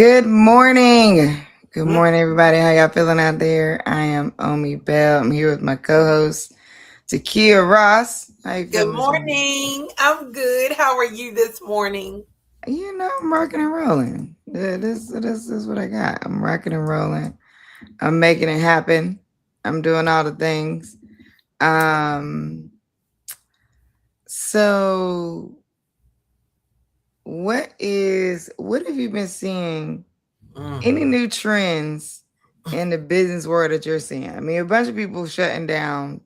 Good morning. Good morning, everybody. How y'all feeling out there? I am Omi Bell. I'm here with my co-host, Takia Ross. How you Good feeling this morning? morning. I'm good. How are you this morning? I'm rocking and rolling. This is what I got. I'm rocking and rolling. I'm making it happen. I'm doing all the things. Um, so what have you been seeing? Any Mm. new trends in the business world that you're seeing? I mean, a bunch of people shutting down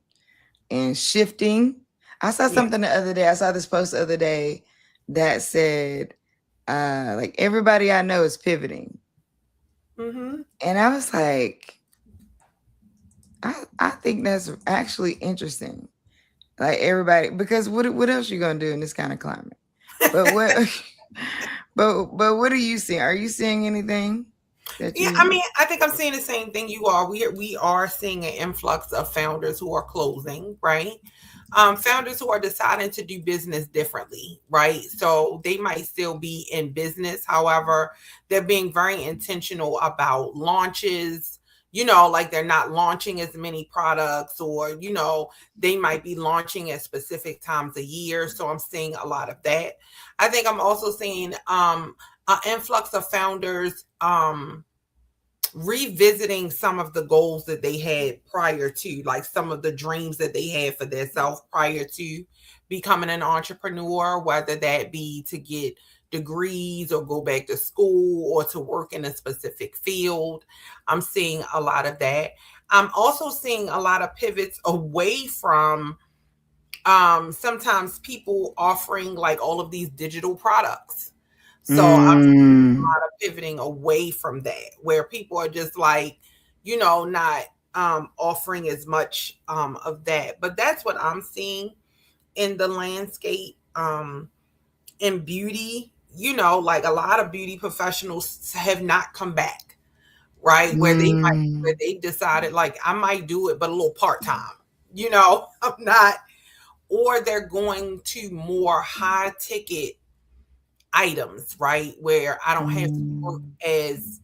and shifting. I saw Yeah. something the other day. I saw this post the other day that said, like everybody I know is pivoting. Mm-hmm. And I was like, I think that's actually interesting. Like everybody, because what else you gonna do in this kind of climate? But what but what are you seeing? Are you seeing anything that Yeah, I you mean, I think I'm seeing the same thing you are. We are seeing an influx of founders who are closing, right? Founders who are deciding to do business differently, right? So they might still be in business. However, they're being very intentional about launches. Like they're not launching as many products, or, they might be launching at specific times a year. So I'm seeing a lot of that. I think I'm also seeing an influx of founders revisiting some of the goals that they had prior to, like some of the dreams that they had for themselves prior to becoming an entrepreneur, whether that be to get degrees or go back to school or to work in a specific field. I'm seeing a lot of that. I'm also seeing a lot of pivots away from sometimes people offering like all of these digital products. So I'm mm, pivoting away from that, where people are just like, not offering as much of that. But that's what I'm seeing in the landscape, in beauty. Like a lot of beauty professionals have not come back, right? Where mm. they decided like I might do it, but a little part time. I'm not, or they're going to more high ticket items, right? Where I don't have to work Mm, as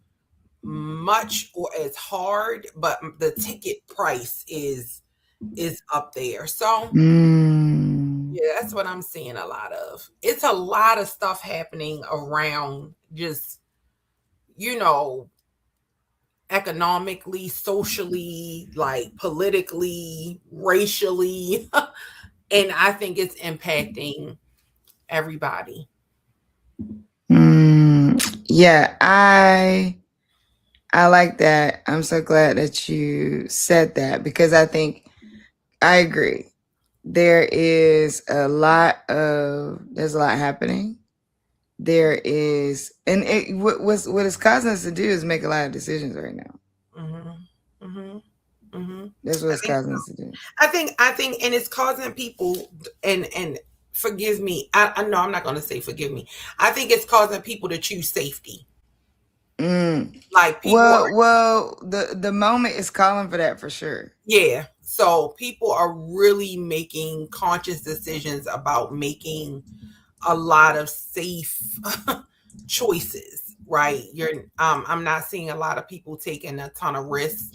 much or as hard, but the ticket price is up there. So mm, yeah, that's what I'm seeing a lot of. It's a lot of stuff happening around just, you know, economically, socially, like politically, racially. And I think it's impacting everybody. Yeah, I like that. I'm so glad that you said that because I think I agree. There's a lot happening. There is, and what it's causing us to do is make a lot of decisions right now. Hmm. Hmm. Hmm. That's what I it's think causing us to do. I think, and it's causing people, and forgive me. I know I'm not going to say forgive me. I think it's causing people to choose safety. Mm. Like people are, Well, the moment is calling for that for sure. yeah. So people are really making conscious decisions about making a lot of safe choices. Right? I'm not seeing a lot of people taking a ton of risks.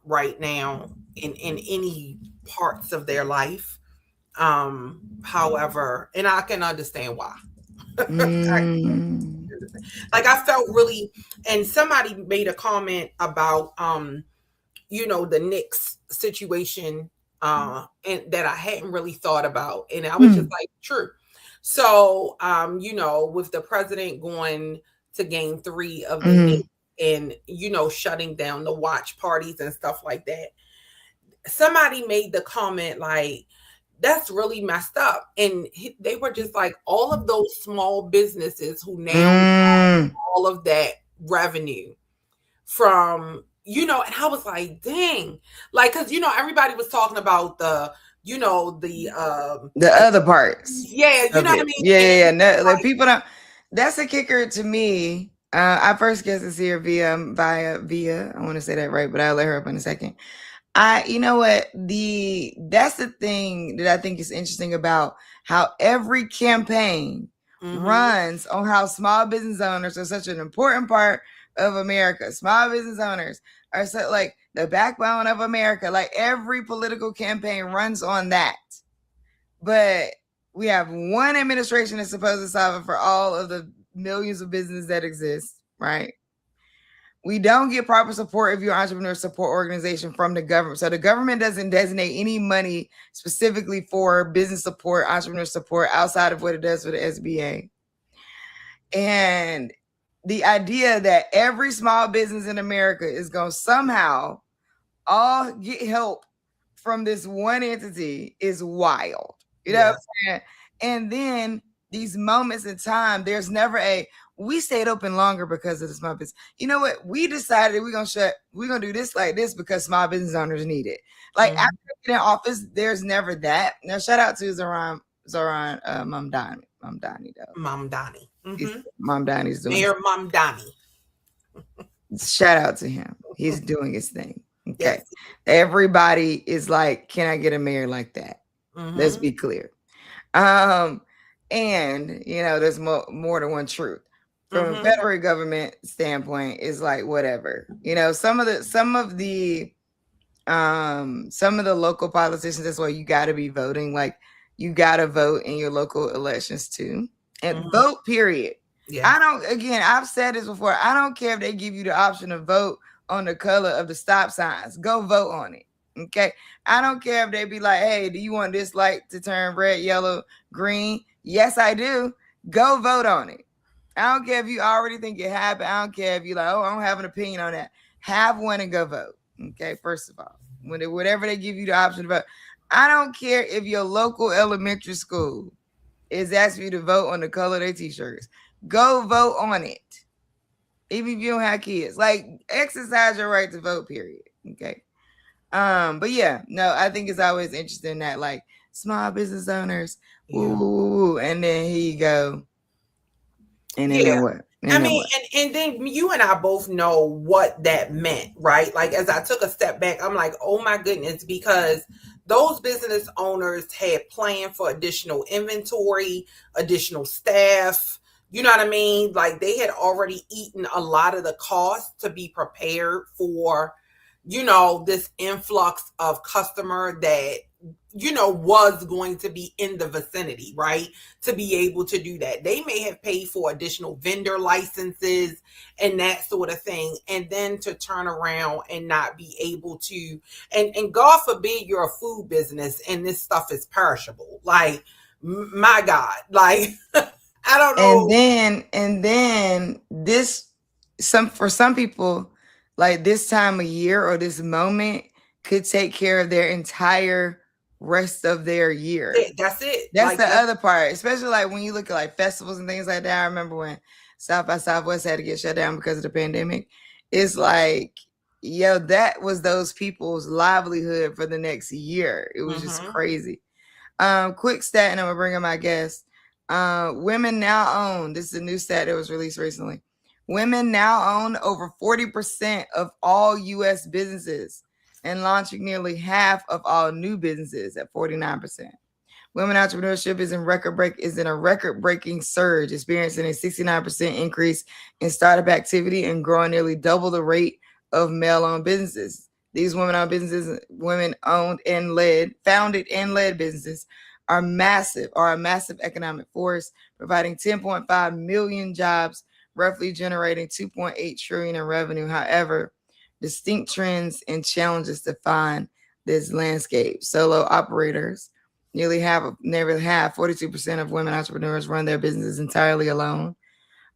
Right now in any parts of their life. However, and I can understand why. Mm, Like I felt really, and somebody made a comment about the Knicks situation, and that I hadn't really thought about. And I was just mm, like, true. So with the president going to game 3 of the Knicks mm, and shutting down the watch parties and stuff like that, somebody made the comment like, that's really messed up. And they were just like, all of those small businesses who now mm. all of that revenue from, and I was like, dang, like, cause everybody was talking about The other parts yeah, you of know what I it. mean? Yeah, And yeah, it yeah. was No, like like, people don't. That's a kicker to me. I first guessed to see her via. I want to say that right, but I'll let her up in a second. You know what? That's the thing that I think is interesting about how every campaign runs on how small business owners are such an important part of America. Small business owners are so, like the backbone of America. Like every political campaign runs on that. But we have one administration that's supposed to solve it for all of the millions of businesses that exist, right? We don't get proper support if you're an entrepreneur support organization from the government. So the government doesn't designate any money specifically for business support, entrepreneur support outside of what it does for the SBA. And the idea that every small business in America is going to somehow all get help from this one entity is wild. You know what I'm saying? And then these moments in time, there's never we stayed open longer because of the small business. You know what? We decided we're gonna do this like this because small business owners need it. Like after getting in office, there's never that. Now shout out to Zoran Mamdani though. Mamdani. Mamdani's doing Mayor Mamdani. Shout out to him. He's doing his thing. Okay. Yes. Everybody is like, can I get a mayor like that? Let's be clear. And you know, there's more than one truth. From a federal government standpoint, is like whatever. You know, some of the local politicians, that's why you gotta be voting. Like you gotta vote in your local elections too. And vote, period. Yeah. I've said this before. I don't care if they give you the option to vote on the color of the stop signs. Go vote on it. Okay. I don't care if they be like, hey, do you want this light to turn red, yellow, green? Yes, I do. Go vote on it. I don't care if you already think it happened. I don't care if you like, oh, I don't have an opinion on that. Have one and go vote. Okay. First of all, whatever they give you the option to vote. I don't care if your local elementary school is asking you to vote on the color of their t-shirts. Go vote on it. Even if you don't have kids, like exercise your right to vote, period. Okay. But yeah, no, I think it's always interesting that like small business owners, ooh, and then here you go. And then what? And then you and I both know what that meant, right? Like as I took a step back, I'm like, oh my goodness, because those business owners had planned for additional inventory, additional staff. You know what I mean? Like they had already eaten a lot of the cost to be prepared for, you know, this influx of customer that, you know, was going to be in the vicinity, right? To be able to do that. They may have paid for additional vendor licenses and that sort of thing. And then to turn around and not be able to, and God forbid you're a food business and this stuff is perishable. Like, my God, like, I don't know. And then for some people, like this time of year or this moment could take care of their entire rest of their year. That's it. That's like, the other part, especially like when you look at like festivals and things like that. I remember when South by Southwest had to get shut down because of the pandemic. It's like, yo, that was those people's livelihood for the next year. It was just crazy. Quick stat, and I'm gonna bring in my guest. Women now own, this is a new stat that was released recently. Women now own over 40% of all U.S. businesses and launching nearly half of all new businesses at 49%. Women entrepreneurship is in a record-breaking surge, experiencing a 69% increase in startup activity and growing nearly double the rate of male-owned businesses. These women-owned businesses, women-owned and founded and led businesses are a massive economic force, providing 10.5 million jobs, roughly generating 2.8 trillion in revenue. However, distinct trends and challenges define this landscape. Solo operators, nearly half, 42% of women entrepreneurs run their businesses entirely alone,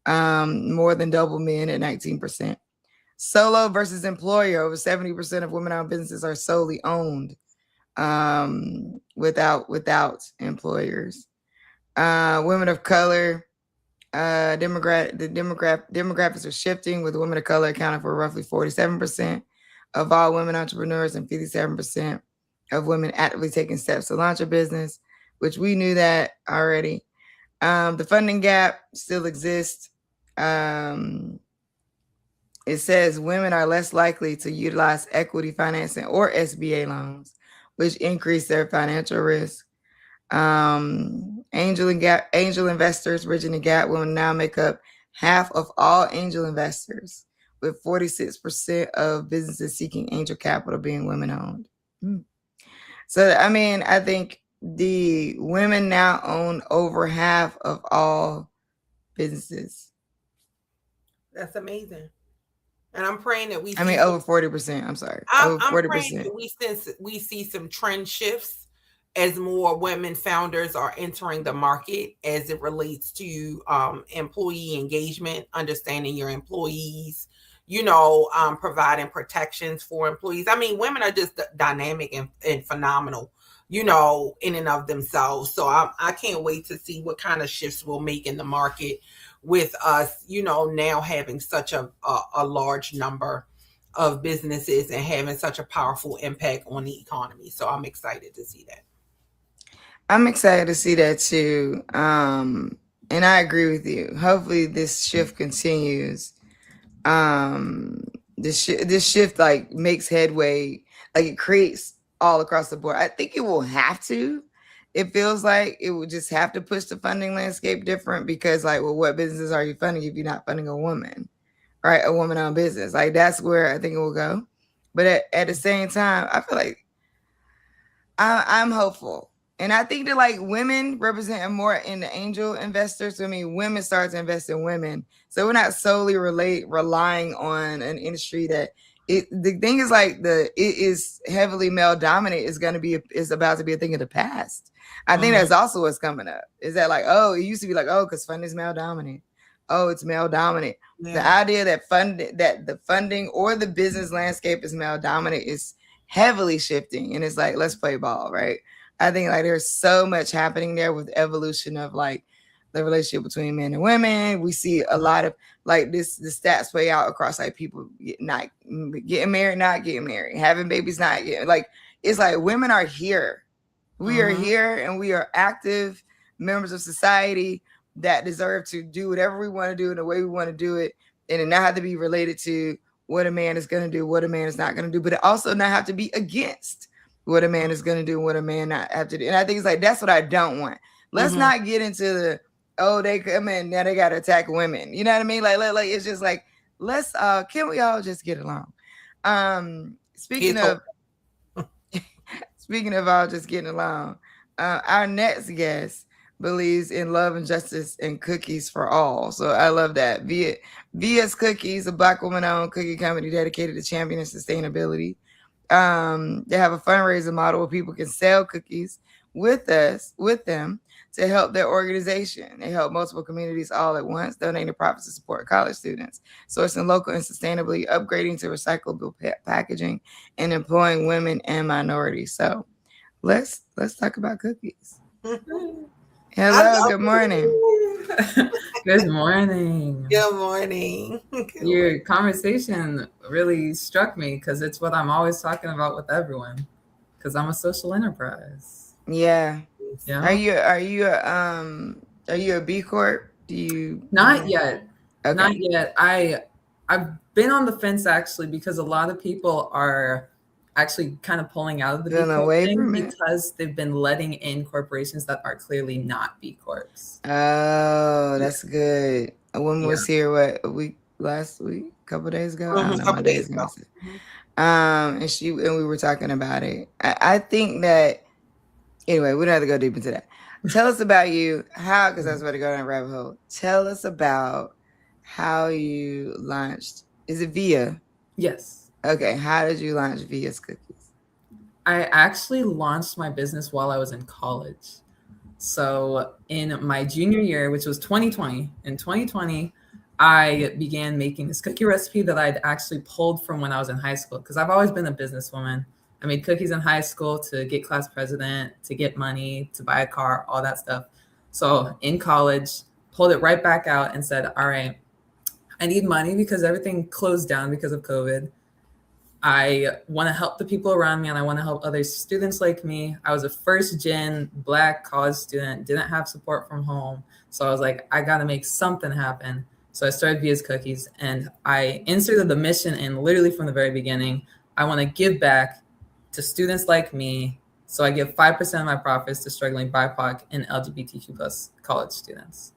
more than double men at 19%. Solo versus employer, over 70% of women-owned businesses are solely owned, without employers. Women of color, demographics are shifting, with women of color accounting for roughly 47% of all women entrepreneurs and 57% of women actively taking steps to launch a business, which we knew that already. The funding gap still exists. It says women are less likely to utilize equity financing or SBA loans, which increase their financial risk. Angel investors bridging the gap will now make up half of all angel investors, with 46% of businesses seeking angel capital being women owned. So, I mean, I think the women now own over half of all businesses. That's amazing. And I'm praying that we I see mean, over 40%. I'm sorry. Over I'm praying 40%. that we see some trend shifts as more women founders are entering the market as it relates to employee engagement, understanding your employees, providing protections for employees. I mean, women are just dynamic and phenomenal, in and of themselves. So I can't wait to see what kind of shifts we'll make in the market with us, now having such a large number of businesses and having such a powerful impact on the economy. So I'm excited to see that. I'm excited to see that too. And I agree with you. Hopefully this shift continues. This shift like makes headway, like it creates all across the board. I think it will have to. It feels like it would just have to push the funding landscape different because, like, well, what businesses are you funding if you're not funding a woman, right? A woman-owned business. Like, that's where I think it will go. But at the same time, I feel like I'm hopeful. And I think that like women represent more in the angel investors. So, I mean, women start to invest in women. So we're not solely relying on an industry that the thing is like it is heavily male dominant is about to be a thing of the past. I think that's also what's coming up. Is that like, oh, it used to be like, oh, because funding is male dominant. Oh, it's male dominant. Yeah. The idea that the funding or the business landscape is male dominant is heavily shifting. And it's like, let's play ball, right? I think like there's so much happening there with the evolution of like the relationship between men and women. We see a lot of like the stats play out across like people not getting married, not getting married, having babies, not getting like, it's like women are here. We are here and we are active members of society that deserve to do whatever we want to do in the way we want to do it. And it not have to be related to what a man is going to do, what a man is not going to do, but it also not have to be against what a man is going to do, what a man not have to do. And I think it's like, that's what I don't want. Let's not get into the, oh, they come in, now they got to attack women. You know what I mean? Like it's just like, let's, can we all just get along? Speaking of all just getting along, our next guest believes in love and justice and cookies for all. So I love that. Via's Cookies, a Black woman-owned cookie company dedicated to championing sustainability. They have a fundraiser model where people can sell cookies with them to help their organization. They help multiple communities all at once, donating profits to support college students, sourcing local and sustainably, upgrading to recyclable packaging, and employing women and minorities. So let's talk about cookies. Hello, good morning. Good morning. Good morning. Your conversation really struck me because it's what I'm always talking about with everyone. Because I'm a social enterprise. Yeah. Are you a B Corp? Not yet. Okay. Not yet. I've been on the fence actually because a lot of people are actually kind of pulling out of the B Corp thing because they've been letting in corporations that are clearly not B Corps. Oh, that's good. A woman was here last week, a couple days ago. I don't know, my days ago. And we were talking about it. I think that anyway, we don't have to go deep into that. Tell us about you, because I was about to go down a rabbit hole. Tell us about how you launched. Is it Via? Yes. Okay, how did you launch Via's Cookies? I actually launched my business while I was in college. So in my junior year, which was 2020, in 2020, I began making this cookie recipe that I'd actually pulled from when I was in high school, because I've always been a businesswoman. I made cookies in high school to get class president, to get money, to buy a car, all that stuff. So in college, pulled it right back out and said, all right, I need money because everything closed down because of COVID. I want to help the people around me and I want to help other students like me. I was a first gen Black college student, didn't have support from home. So I was like, I got to make something happen. So I started Via's Cookies and I inserted the mission in literally from the very beginning. I want to give back to students like me So I give 5% of my profits to struggling BIPOC and LGBTQ plus college students.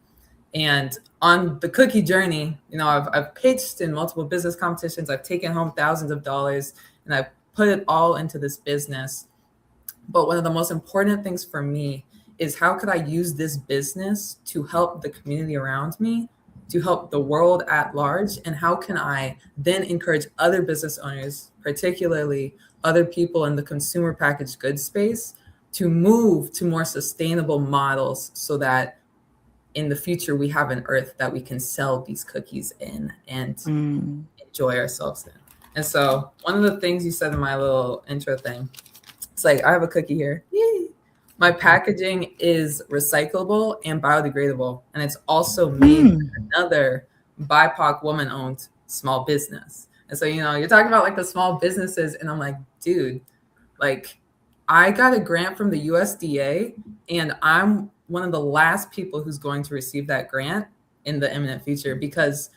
And on the cookie journey, I've pitched in multiple business competitions. I've taken home thousands of dollars, and I've put it all into this business. But one of the most important things for me is how could I use this business to help the community around me, to help the world at large, and how can I then encourage other business owners, particularly other people in the consumer packaged goods space, to move to more sustainable models so that in the future we have an earth that we can sell these cookies in and enjoy ourselves in. And so one of the things you said in my little intro thing, it's like, I have a cookie here. Yay. My packaging is recyclable and biodegradable. And it's also made by another BIPOC woman-owned small business. And so, you're talking about like the small businesses, and I'm like, dude, like I got a grant from the USDA, and I'm one of the last people who's going to receive that grant in the imminent future because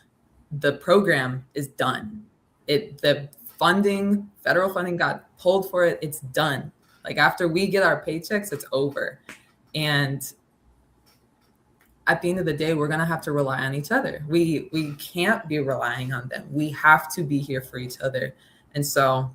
the program is done. The federal funding got pulled for it. It's done. Like after we get our paychecks, it's over. And at the end of the day, we're going to have to rely on each other. We can't be relying on them. We have to be here for each other. And so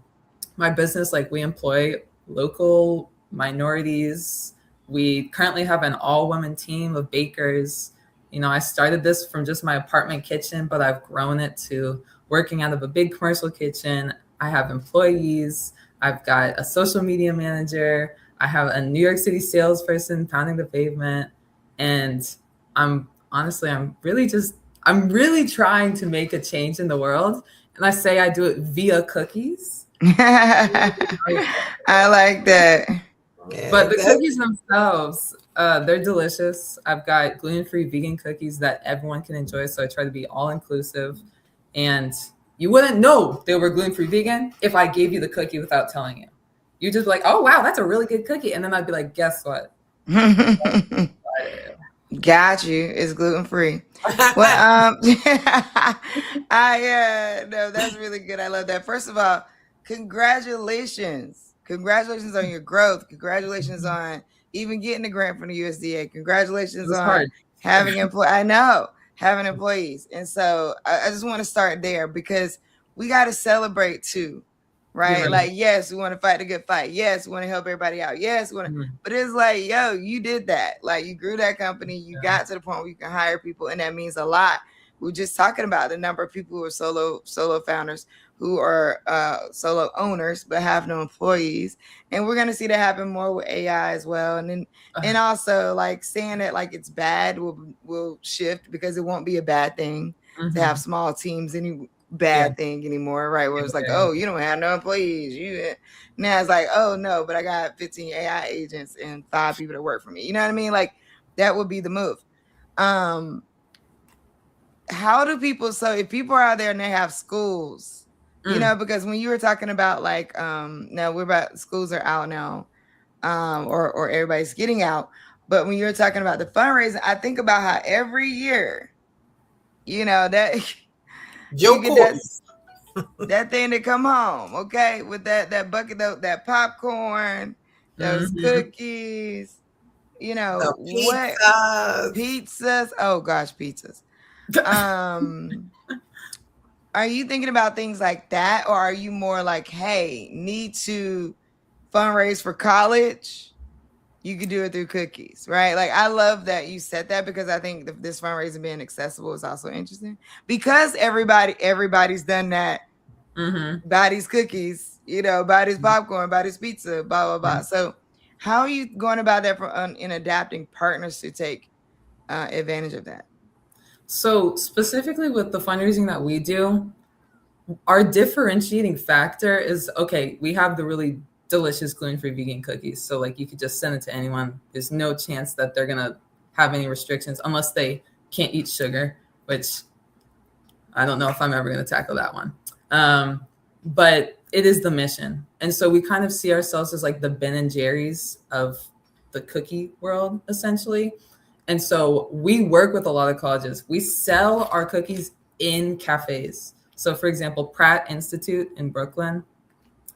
my business, like we employ local minorities. We currently have an all-women team of bakers. I started this from just my apartment kitchen, but I've grown it to working out of a big commercial kitchen. I have employees. I've got a social media manager. I have a New York City salesperson pounding the pavement. And I'm really trying to make a change in the world. And I say I do it via cookies. I like that. But the cookies themselves, they're delicious. I've got gluten-free vegan cookies that everyone can enjoy. So I try to be all inclusive. And you wouldn't know they were gluten-free vegan if I gave you the cookie without telling you. You'd just be like, oh, wow, that's a really good cookie. And then I'd be like, guess what? Got you. It's gluten-free. Well, no, that's really good. I love that. First of all, congratulations. Congratulations on your growth. Congratulations on even getting a grant from the USDA. Congratulations on having employees. I know, having employees. And so I just want to start there because we got to celebrate too, right? Yeah. Like, yes, we want to fight a good fight. Yes, we want to help everybody out. Yes, we want to, but it's like, yo, you did that. Like you grew that company. You got to the point where you can hire people. And that means a lot. We're just talking about the number of people who are solo founders, who are solo owners, but have no employees. And we're going to see that happen more with AI as well. And then, and also like saying that like it's bad will shift because it won't be a bad thing to have small teams, any bad thing anymore, right? Where it's like, oh, you don't have no employees. Now it's like, oh no, but I got 15 AI agents and 5 people that work for me. You know what I mean? Like that would be the move. How do people, so if people are out there and they have schools, because when you were talking about like, now schools are out now, or everybody's getting out. But when you're talking about the fundraising, I think about how every year, that you get that thing to come home, okay, with that bucket, that popcorn, those cookies, pizzas. Oh gosh, pizzas. Are you thinking about things like that, or are you more like, hey, need to fundraise for college? You could do it through cookies, right? Like I love that you said that because I think this fundraising being accessible is also interesting because everybody's done that. Buy these cookies, buy this popcorn, buy this pizza, blah blah blah. So how are you going about that in adapting partners to take advantage of that? So specifically with the fundraising that we do, our differentiating factor is, okay, we have the really delicious gluten-free vegan cookies. So like you could just send it to anyone. There's no chance that they're going to have any restrictions unless they can't eat sugar, which I don't know if I'm ever going to tackle that one. But it is the mission. And so we kind of see ourselves as like the Ben and Jerry's of the cookie world, essentially. And so we work with a lot of colleges. We sell our cookies in cafes. So for example, Pratt Institute in Brooklyn,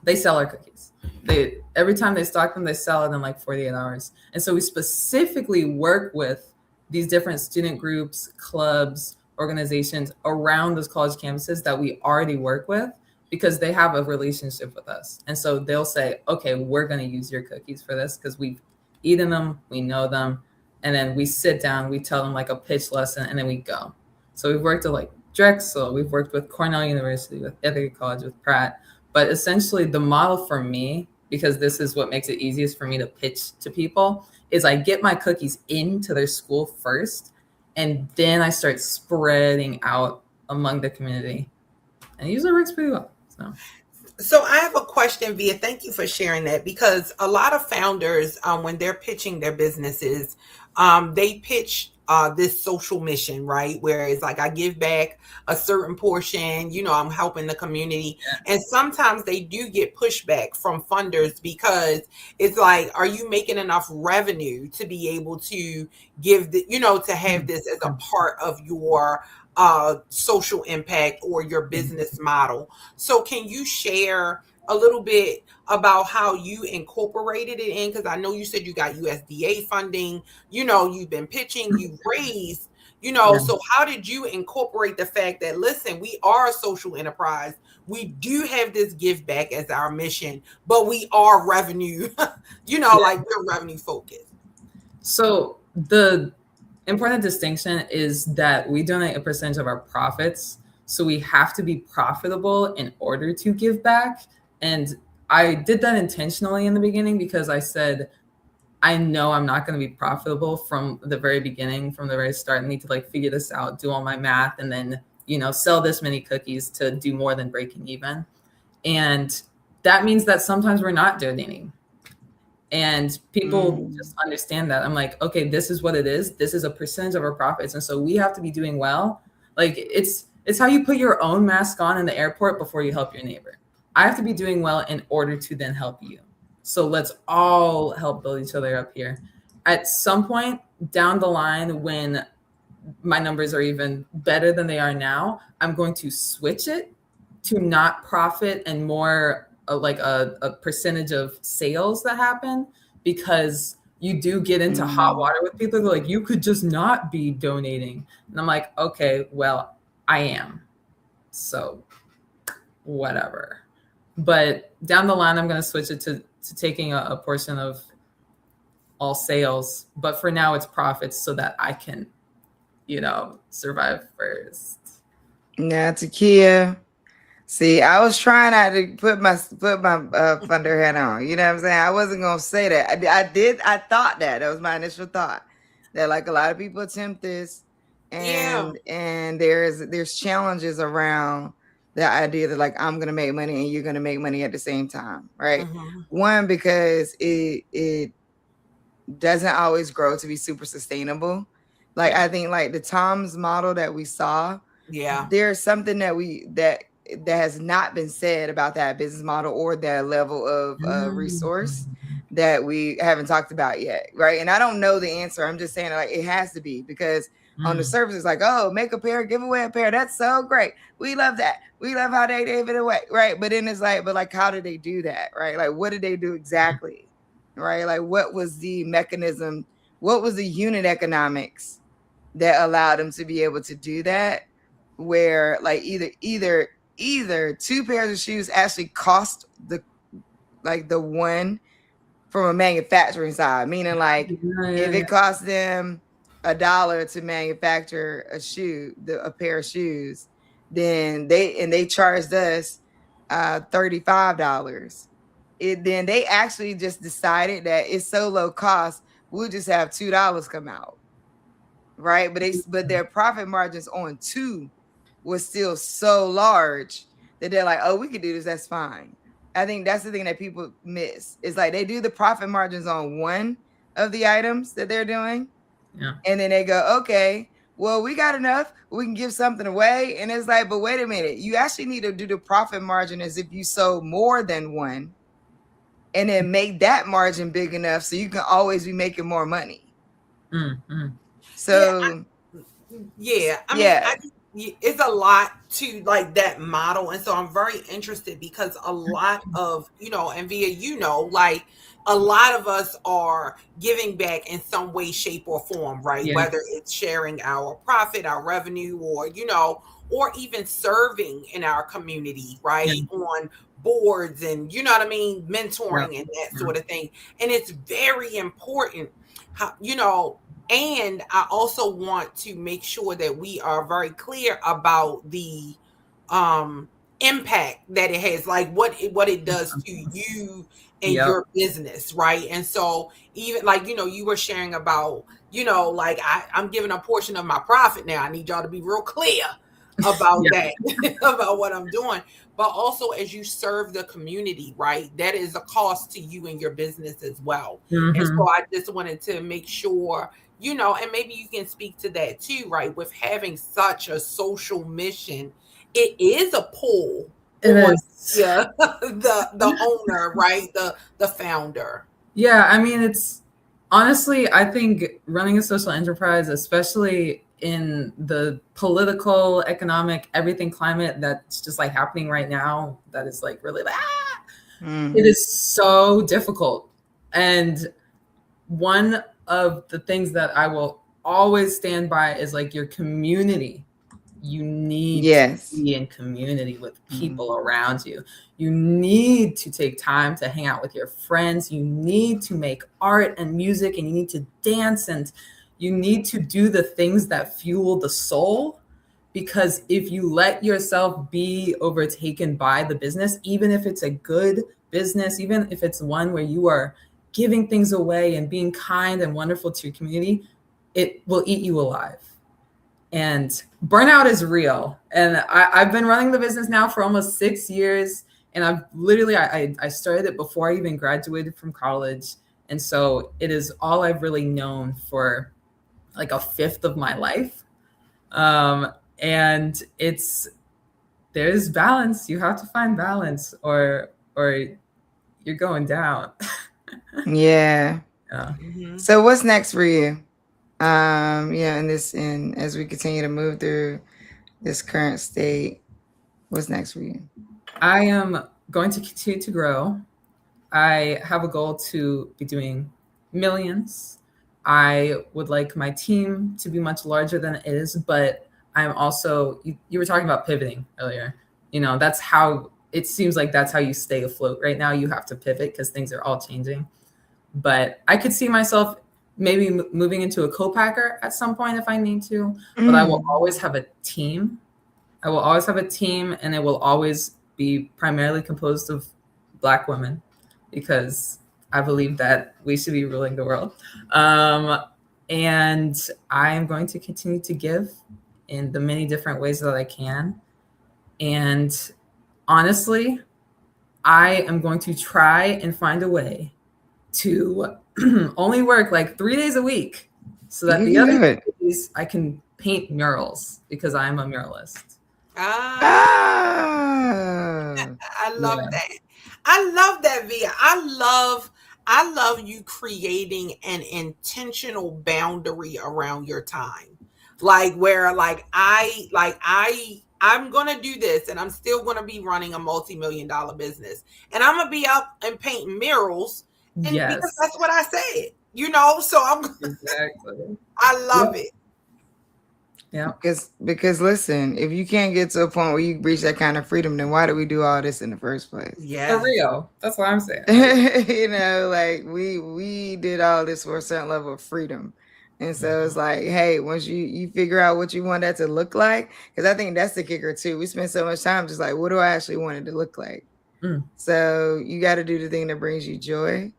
They sell our cookies. They every time they stock them, they sell it in like 48 hours. And so we specifically work with these different student groups, clubs, organizations around those college campuses that we already work with because they have a relationship with us. And so they'll say, okay, we're going to use your cookies for this because we've eaten them, we know them. And then we sit down, we tell them like a pitch lesson, and then we go. So we've worked with like Drexel, we've worked with Cornell University, with Ithaca College, with Pratt. But essentially the model for me, because this is what makes it easiest for me to pitch to people, is I get my cookies into their school first, and then I start spreading out among the community. And it usually works pretty well. So I have a question, Via. Thank you for sharing that, because a lot of founders, when they're pitching their businesses, they pitch this social mission, right? Where it's like, I give back a certain portion, I'm helping the community. And sometimes they do get pushback from funders because it's like, are you making enough revenue to be able to give to have this as a part of your social impact or your business model? So can you share a little bit about how you incorporated it in? Because I know you said you got USDA funding, you've been pitching, you've raised, so how did you incorporate the fact that, listen, we are a social enterprise, we do have this give back as our mission, but we are revenue, like we're revenue focused? So the important distinction is that we donate a percentage of our profits. So we have to be profitable in order to give back. And I did that intentionally in the beginning because I said, I know I'm not going to be profitable from the very beginning, from the very start. I need to like figure this out, do all my math, and then, sell this many cookies to do more than breaking even. And that means that sometimes we're not donating. And people just understand that. I'm like, okay, this is what it is. This is a percentage of our profits. And so we have to be doing well. Like it's how you put your own mask on in the airport before you help your neighbor. I have to be doing well in order to then help you. So let's all help build each other up here. At some point down the line, when my numbers are even better than they are now, I'm going to switch it to not profit and more like a percentage of sales that happen, because you do get into hot water with people. They're like, you could just not be donating. And I'm like, okay, well, I am. So whatever. But down the line, I'm going to switch it to taking a portion of all sales. But for now, it's profits so that I can, survive first. Now, Takia. See, I was trying not to put my funder hat on. You know what I'm saying? I wasn't gonna say that. I thought that was my initial thought, that like a lot of people attempt this, and there's challenges around the idea that like I'm gonna make money and you're gonna make money at the same time, right? One, because it doesn't always grow to be super sustainable. Like I think like the Tom's model that we saw, there's something that has not been said about that business model or that level of resource that we haven't talked about yet, right? And I don't know the answer. I'm just saying like it has to be, because on the surface it's like, oh, make a pair, give away a pair. That's so great. We love that. We love how they gave it away, right? But then it's like, but like, how did they do that, right? Like, what did they do exactly, right? Like, what was the mechanism? What was the unit economics that allowed them to be able to do that? Where like either two pairs of shoes actually cost the one from a manufacturing side, meaning like if it costs them $1 to manufacture a pair of shoes, then they charged us $35. Then they actually just decided that it's so low cost, we'll just have $2 come out, right? But their profit margins on two was still so large that they're like, oh, we could do this, that's fine. I think that's the thing that people miss. It's like they do the profit margins on one of the items that they're doing. Yeah. And then they go, okay, well, we got enough, we can give something away. And it's like, but wait a minute, you actually need to do the profit margin as if you sold more than one, and then make that margin big enough so you can always be making more money. Mm-hmm. So it's a lot to like that model. And so I'm very interested because a lot of, and via, like a lot of us are giving back in some way, shape, or form, right? Yeah. Whether it's sharing our profit, our revenue, or, or even serving in our community, right? Yeah. On boards and, you know what I mean? Mentoring Yeah. and that sort of thing. And it's very important, how, and I also want to make sure that we are very clear about the impact that it has, like what it does to you and Yep. your business, right? And so even like, you were sharing about, like I'm giving a portion of my profit now. I need y'all to be real clear about that, about what I'm doing. But also as you serve the community, right? That is a cost to you and your business as well. And so I just wanted to make sure, and maybe you can speak to that too, right? With having such a social mission, it is a pull It on is. the owner, right? The founder. Yeah, I mean, it's honestly, I think running a social enterprise, especially in the political, economic, everything climate that's just like happening right now, that is like really it is so difficult. And one of the things that I will always stand by is like your community. You need to be in community with people around you. You need to take time to hang out with your friends. You need to make art and music, and you need to dance, and you need to do the things that fuel the soul. Because if you let yourself be overtaken by the business, even if it's a good business, even if it's one where you are giving things away and being kind and wonderful to your community, it will eat you alive. And burnout is real. And I've been running the business now for almost 6 years. And I've literally, I started it before I even graduated from college. And so it is all I've really known for like a fifth of my life. And there's balance. You have to find balance or you're going down. Yeah. Mm-hmm. So what's next for you? And as we continue to move through this current state, what's next for you? I am going to continue to grow. I have a goal to be doing millions. I would like my team to be much larger than it is, but I'm also, you were talking about pivoting earlier. That's how, it seems like that's how you stay afloat right now. You have to pivot because things are all changing. But I could see myself maybe moving into a co-packer at some point if I need to, but I will always have a team. I will always have a team, and it will always be primarily composed of Black women, because I believe that we should be ruling the world. And I am going to continue to give in the many different ways that I can. And honestly, I am going to try and find a way to only work like 3 days a week so that the other days I can paint murals, because I'm a muralist. I love that. I love that, Via. I love you creating an intentional boundary around your time. Like where like I'm gonna do this, and I'm still gonna be running a multi-million-dollar business, and I'm gonna be out and painting murals, and because that's what I said, so I'm exactly. I love it. Yeah. Because listen, if you can't get to a point where you reach that kind of freedom, then why do we do all this in the first place? Yeah. For real. That's what I'm saying. Like we did all this for a certain level of freedom. And so it's like, hey, once you figure out what you want that to look like, because I think that's the kicker too. We spend so much time just like, what do I actually want it to look like? So you got to do the thing that brings you joy.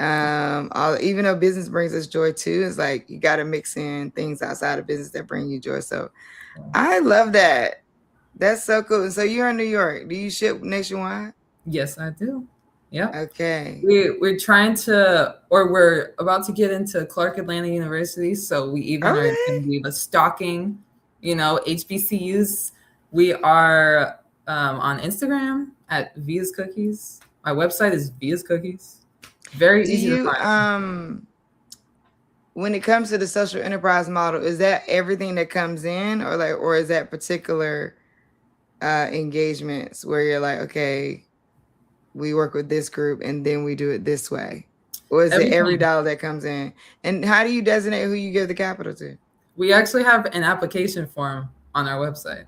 Even though business brings us joy too, it's like you got to mix in things outside of business that bring you joy. So I love that. That's so cool. So you're in New York. Do you ship nationwide? Yes, I do. Yeah. Okay. We're trying to, or we're about to get into Clark Atlanta University. So we even are going to be stocking, HBCUs. We are on Instagram at Via's Cookies. My website is Via's Cookies. Very easy to find. When it comes to the social enterprise model, is that everything that comes in, or is that particular engagements where you're like, okay, we work with this group and then we do it this way? Or is it every dollar that comes in? And how do you designate who you give the capital to? We actually have an application form on our website.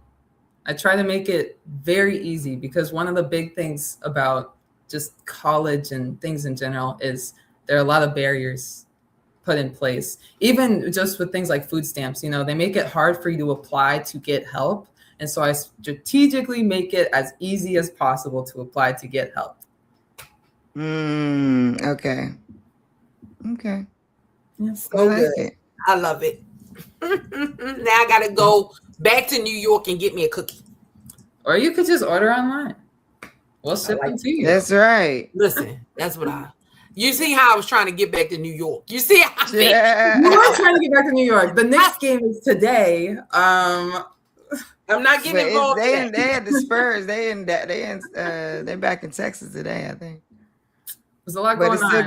I try to make it very easy because one of the big things about just college and things in general is there are a lot of barriers put in place. Even just with things like food stamps, they make it hard for you to apply to get help. And so I strategically make it as easy as possible to apply to get help. Okay. Yes. So good. I love it. Now I gotta go back to New York and get me a cookie. Or you could just order online. We'll ship them to you. That's right. Listen, that's what you see how I was trying to get back to New York. You see how you were trying to get back to New York. The next game is today. I'm not getting involved. They had the Spurs. They're back in Texas today, I think. There's a lot going on. But it's still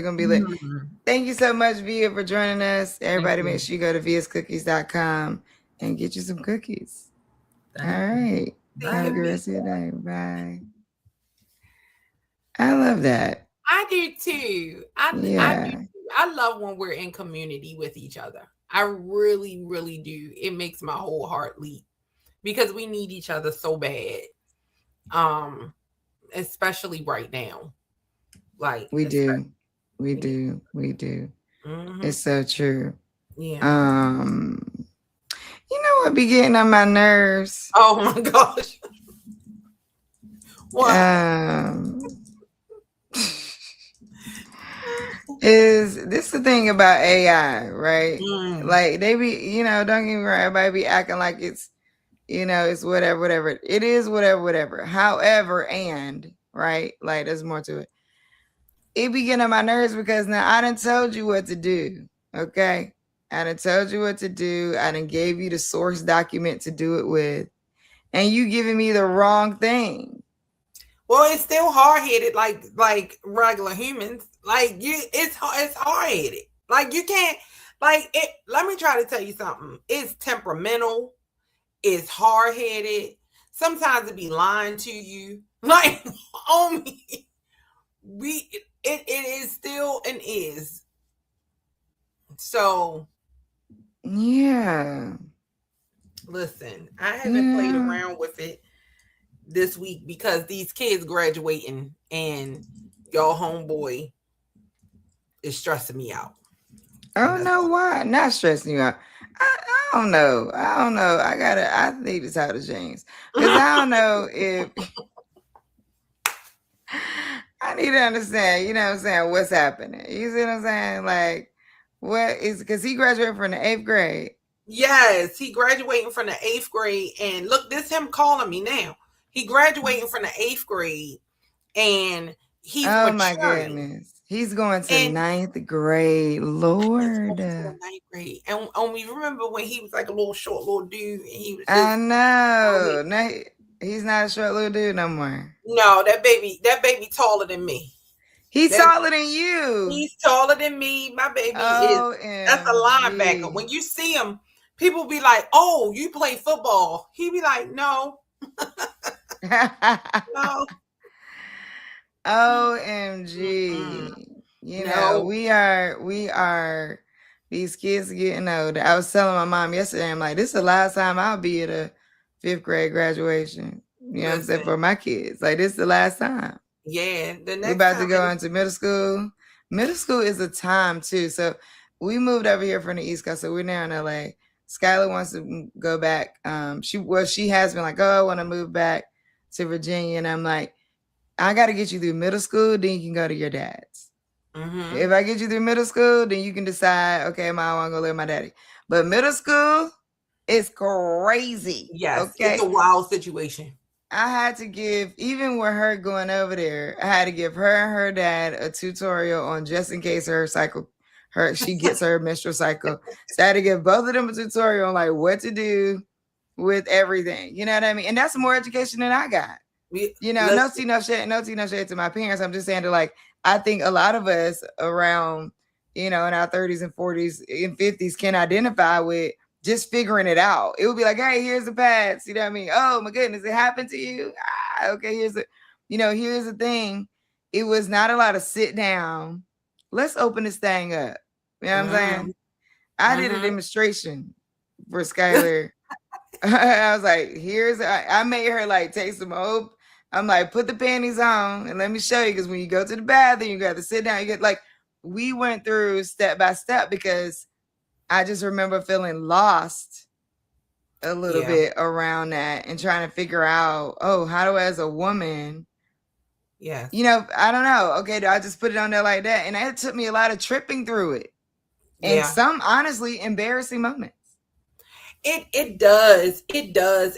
gonna be lit. Mm-hmm. Thank you so much, Via, for joining us. Everybody, make sure you go to viascookies.com and get you some cookies. All right. Have a good rest of your day. Bye. I love that. I do too. I love when we're in community with each other. I really, really do. It makes my whole heart leap because we need each other so bad. Especially right now. Like we do. Mm-hmm. It's so true. Yeah. You know what be getting on my nerves? Oh my gosh. What? Is this the thing about AI, right? Like they be, don't get me wrong, everybody be acting like it's, it's whatever. It is whatever. However, right? Like there's more to it. It be getting on my nerves because now I done told you what to do. Okay. I done told you what to do. I done gave you the source document to do it with. And you giving me the wrong thing. Well, it's still hard-headed like regular humans. Like it's hard-headed. Like you can't it. Let me try to tell you something. It's temperamental. It's hard-headed. Sometimes it be lying to you. Like on me. It is still and is. So yeah. Listen, I haven't played around with it this week because these kids graduating and y'all homeboy is stressing me out. Oh no, why? Not stressing you out. I don't know. I need to talk to James. Because I don't know if I need to understand, what I'm saying, what's happening. You see what I'm saying? Like, what is, because he graduated from the 8th grade. Yes, he graduating from the 8th grade. And look, this him calling me now. He graduating from the 8th grade and he's maturing. My goodness. He's going to 9th grade. Lord. He's going to 9th grade. And we remember when he was like a little short little dude and he was just, I know. No, he's not a short little dude no more. No, that baby taller than me. He's taller than you. He's taller than me. My baby that's a linebacker. When you see him, people be like, "Oh, you play football." He be like, "No." No. OMG. We are these kids getting older. I was telling my mom yesterday, I'm like, this is the last time I'll be at a 5th grade graduation. You know what I'm saying? For my kids. Like, this is the last time. Yeah. We're about to go into middle school. Middle school is a time too. So we moved over here from the East Coast. So we're now in LA. Skylar wants to go back. She has been like, oh, I want to move back to Virginia. And I'm like, I got to get you through middle school. Then you can go to your dad's. Mm-hmm. If I get you through middle school, then you can decide, okay, Mom, I want to go live with my daddy. But middle school is crazy. Yes. Okay? It's a wild situation. I had to give, even with her going over there, I had to give her and her dad a tutorial on just in case she gets her menstrual cycle. So I had to give both of them a tutorial on like what to do with everything. You know what I mean? And that's more education than I got. No tea, no shade to my parents. I'm just saying that, like, I think a lot of us around, in our 30s and 40s and 50s can identify with just figuring it out. It would be like, hey, here's the pads. You know what I mean? Oh my goodness, it happened to you. Okay, here's the, here's the thing. It was not a lot of sit down. Let's open this thing up. You know what I'm saying? I did a demonstration for Skylar. I was like, I made her like take some hope. I'm like, put the panties on and let me show you. Because when you go to the bathroom, you got to sit down. You get like, we went through step by step because I just remember feeling lost a little bit around that and trying to figure out, how do I, as a woman, I don't know. Okay, do I just put it on there like that? And it took me a lot of tripping through it. And some honestly embarrassing moments. It does.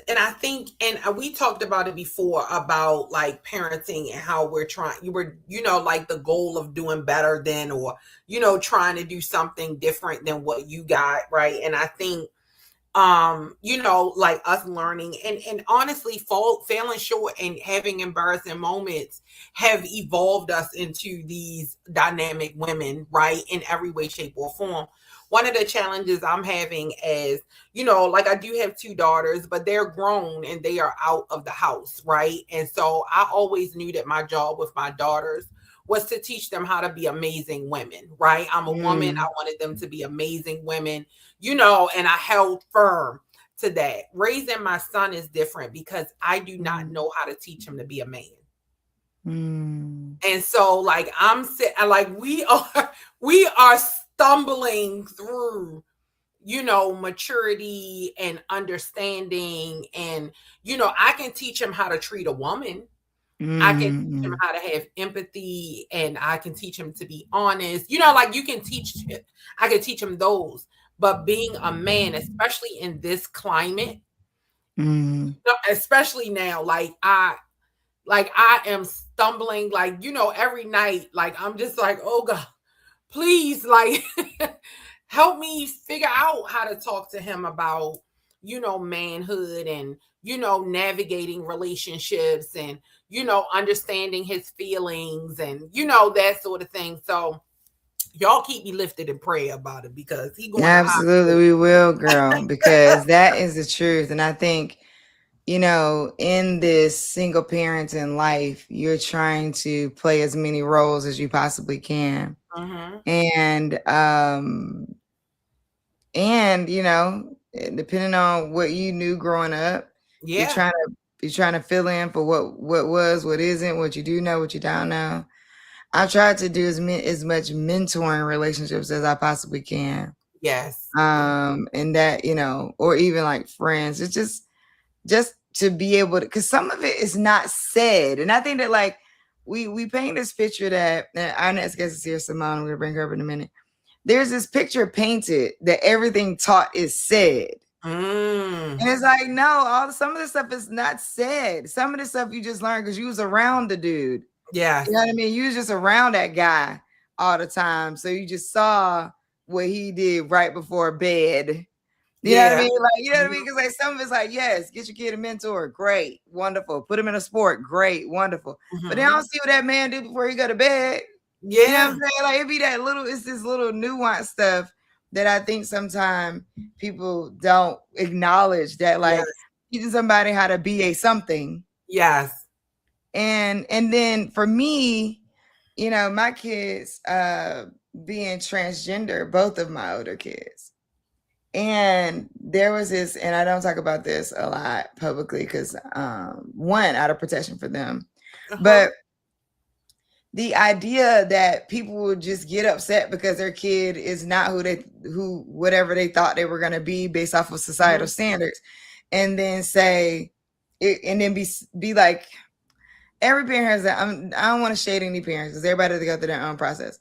And I think, and we talked about it before about like parenting and how we're trying, like the goal of doing better than, or, trying to do something different than what you got. Right. And I think, like us learning and honestly failing short and having embarrassing moments have evolved us into these dynamic women, right? In every way, shape, or form. One of the challenges I'm having is, like I do have 2 daughters, but they're grown and they are out of the house, right? And so I always knew that my job with my daughters was to teach them how to be amazing women, right? I'm a woman. I wanted them to be amazing women, and I held firm to that. Raising my son is different because I do not know how to teach him to be a man. And so like we are stumbling through, maturity and understanding. And, I can teach him how to treat a woman. I can teach him how to have empathy, and I can teach him to be honest. I can teach him those. But being a man, especially in this climate, especially now, I am stumbling, every night, I'm just like, oh God, please, help me figure out how to talk to him about, manhood and, navigating relationships and, understanding his feelings and, that sort of thing. So y'all keep me lifted in prayer about it because he going absolutely we will, girl, because that is the truth. And I think, in this single parenting life, you're trying to play as many roles as you possibly can. And depending on what you knew growing up, you're trying to fill in for what isn't, what you do know, what you don't know. I've tried to do as much mentoring relationships as I possibly can. Yes. And that, or even like friends. It's just to be able to, because some of it is not said. And I think that like we paint this picture that our next guest is here, Simone. We're gonna bring her up in a minute. There's this picture painted that everything taught is said. And it's like, no, some of this stuff is not said. Some of this stuff you just learned because you was around the dude. Yeah. You know what I mean? You was just around that guy all the time. So you just saw what he did right before bed. You know what I mean? Because like some of it's like, yes, get your kid a mentor. Great. Wonderful. Put him in a sport. Great. Wonderful. But they don't see what that man did before he go to bed. Yeah. You know what I'm saying? Like it'd be it's this little nuanced stuff that I think sometimes people don't acknowledge, that like teaching somebody how to be a something. Yes. And then for me, my kids being transgender, both of my older kids. And there was this, and I don't talk about this a lot publicly because one, out of protection for them. But the idea that people would just get upset because their kid is not whatever they thought they were going to be based off of societal standards, and then say it, and then be like, every parent has that. I don't want to shade any parents because everybody has to go through their own process.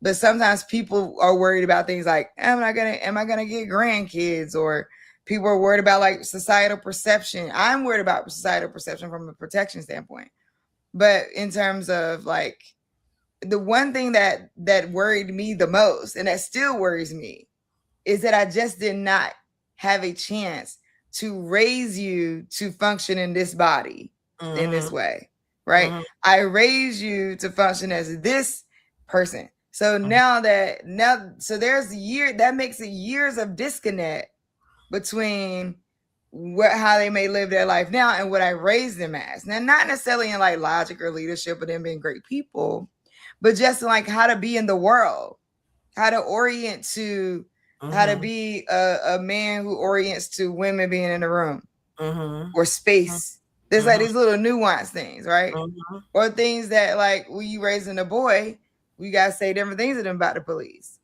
But sometimes people are worried about things like, am I gonna get grandkids? Or people are worried about like societal perception. I'm worried about societal perception from a protection standpoint. But in terms of like, the one thing that worried me the most, and that still worries me, is that I just did not have a chance to raise you to function in this body in this way, right? I raised you to function as this person. So so there's that makes it years of disconnect between how they may live their life now and what I raised them as. Now, not necessarily in like logic or leadership or them being great people, but just in like how to be in the world, how to orient to how to be a man who orients to women being in the room or space. There's like these little nuanced things, right? Or things that like when you raising a boy, we gotta say different things to them about the police.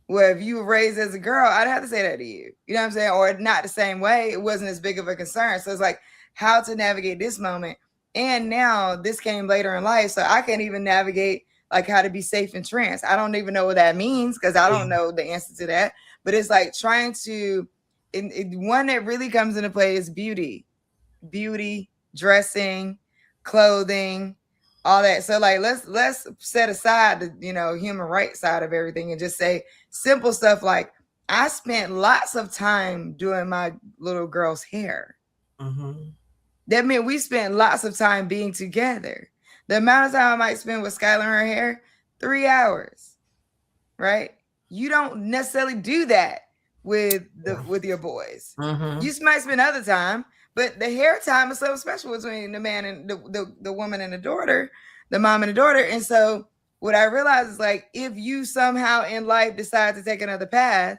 Well, if you were raised as a girl, I'd have to say that to you. You know what I'm saying? Or not the same way. It wasn't as big of a concern. So it's like how to navigate this moment. And now this came later in life. So I can't even navigate like how to be safe in trans. I don't even know what that means because I don't know the answer to that. But it's like trying to, one that really comes into play is beauty, dressing, clothing, all that. So like let's set aside the human rights side of everything and just say simple stuff like I spent lots of time doing my little girl's hair. That meant we spent lots of time being together. The amount of time I might spend with Skylar and her hair, 3 hours, right? You don't necessarily do that with your boys. You might spend other time, but the hair time is so special between the man and the woman and the daughter, the mom and the daughter. And so what I realized is like, if you somehow in life decide to take another path,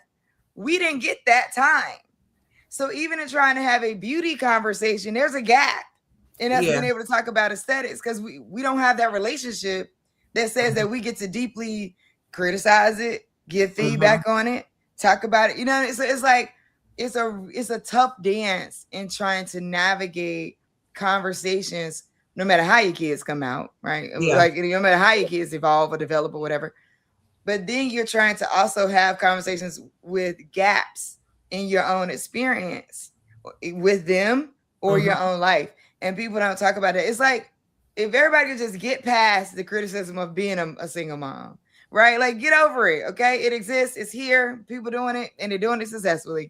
we didn't get that time. So even in trying to have a beauty conversation, there's a gap in us being able to talk about aesthetics because we don't have that relationship that says that we get to deeply criticize it, give feedback on it, talk about it. It's like it's a tough dance in trying to navigate conversations, no matter how your kids come out, right? Like no matter how your kids evolve or develop or whatever. But then you're trying to also have conversations with gaps in your own experience with them or your own life. And people don't talk about it. It's like if everybody could just get past the criticism of being a single mom, right? Like get over it, okay? It exists, it's here, people doing it, and they're doing it successfully.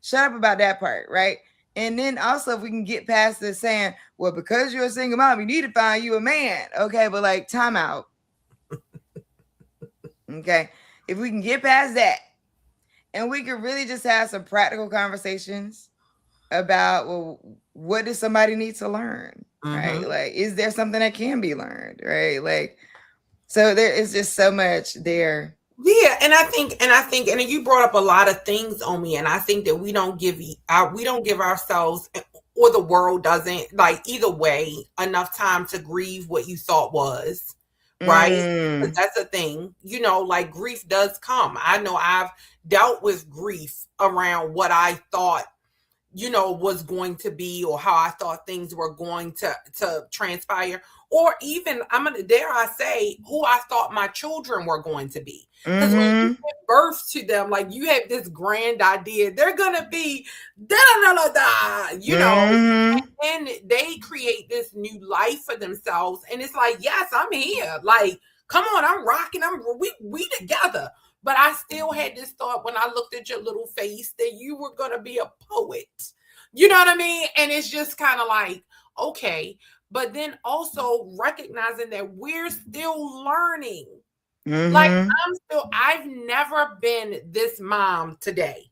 Shut up about that part, right? And then also if we can get past this saying, well, because you're a single mom, you need to find you a man. Okay, but like time out. Okay. If we can get past that and we can really just have some practical conversations about, well, what does somebody need to learn? Right? Like, is there something that can be learned? Right? Like, so there is just so much there. Yeah, and I think, and you brought up a lot of things on me, and I think that we don't give ourselves, or the world doesn't, like either way, enough time to grieve what you thought was, right? That's the thing, like grief does come. I know I've dealt with grief around what I thought, was going to be, or how I thought things were going to transpire, or even dare I say, who I thought my children were going to be. Because when you give birth to them, like you have this grand idea, they're gonna be and they create this new life for themselves, and it's like, yes, I'm here. Like, come on, I'm rocking. We together. But I still had this thought when I looked at your little face that you were going to be a poet. You know what I mean? And it's just kind of like, okay. But then also recognizing that we're still learning. Like I've never been this mom today.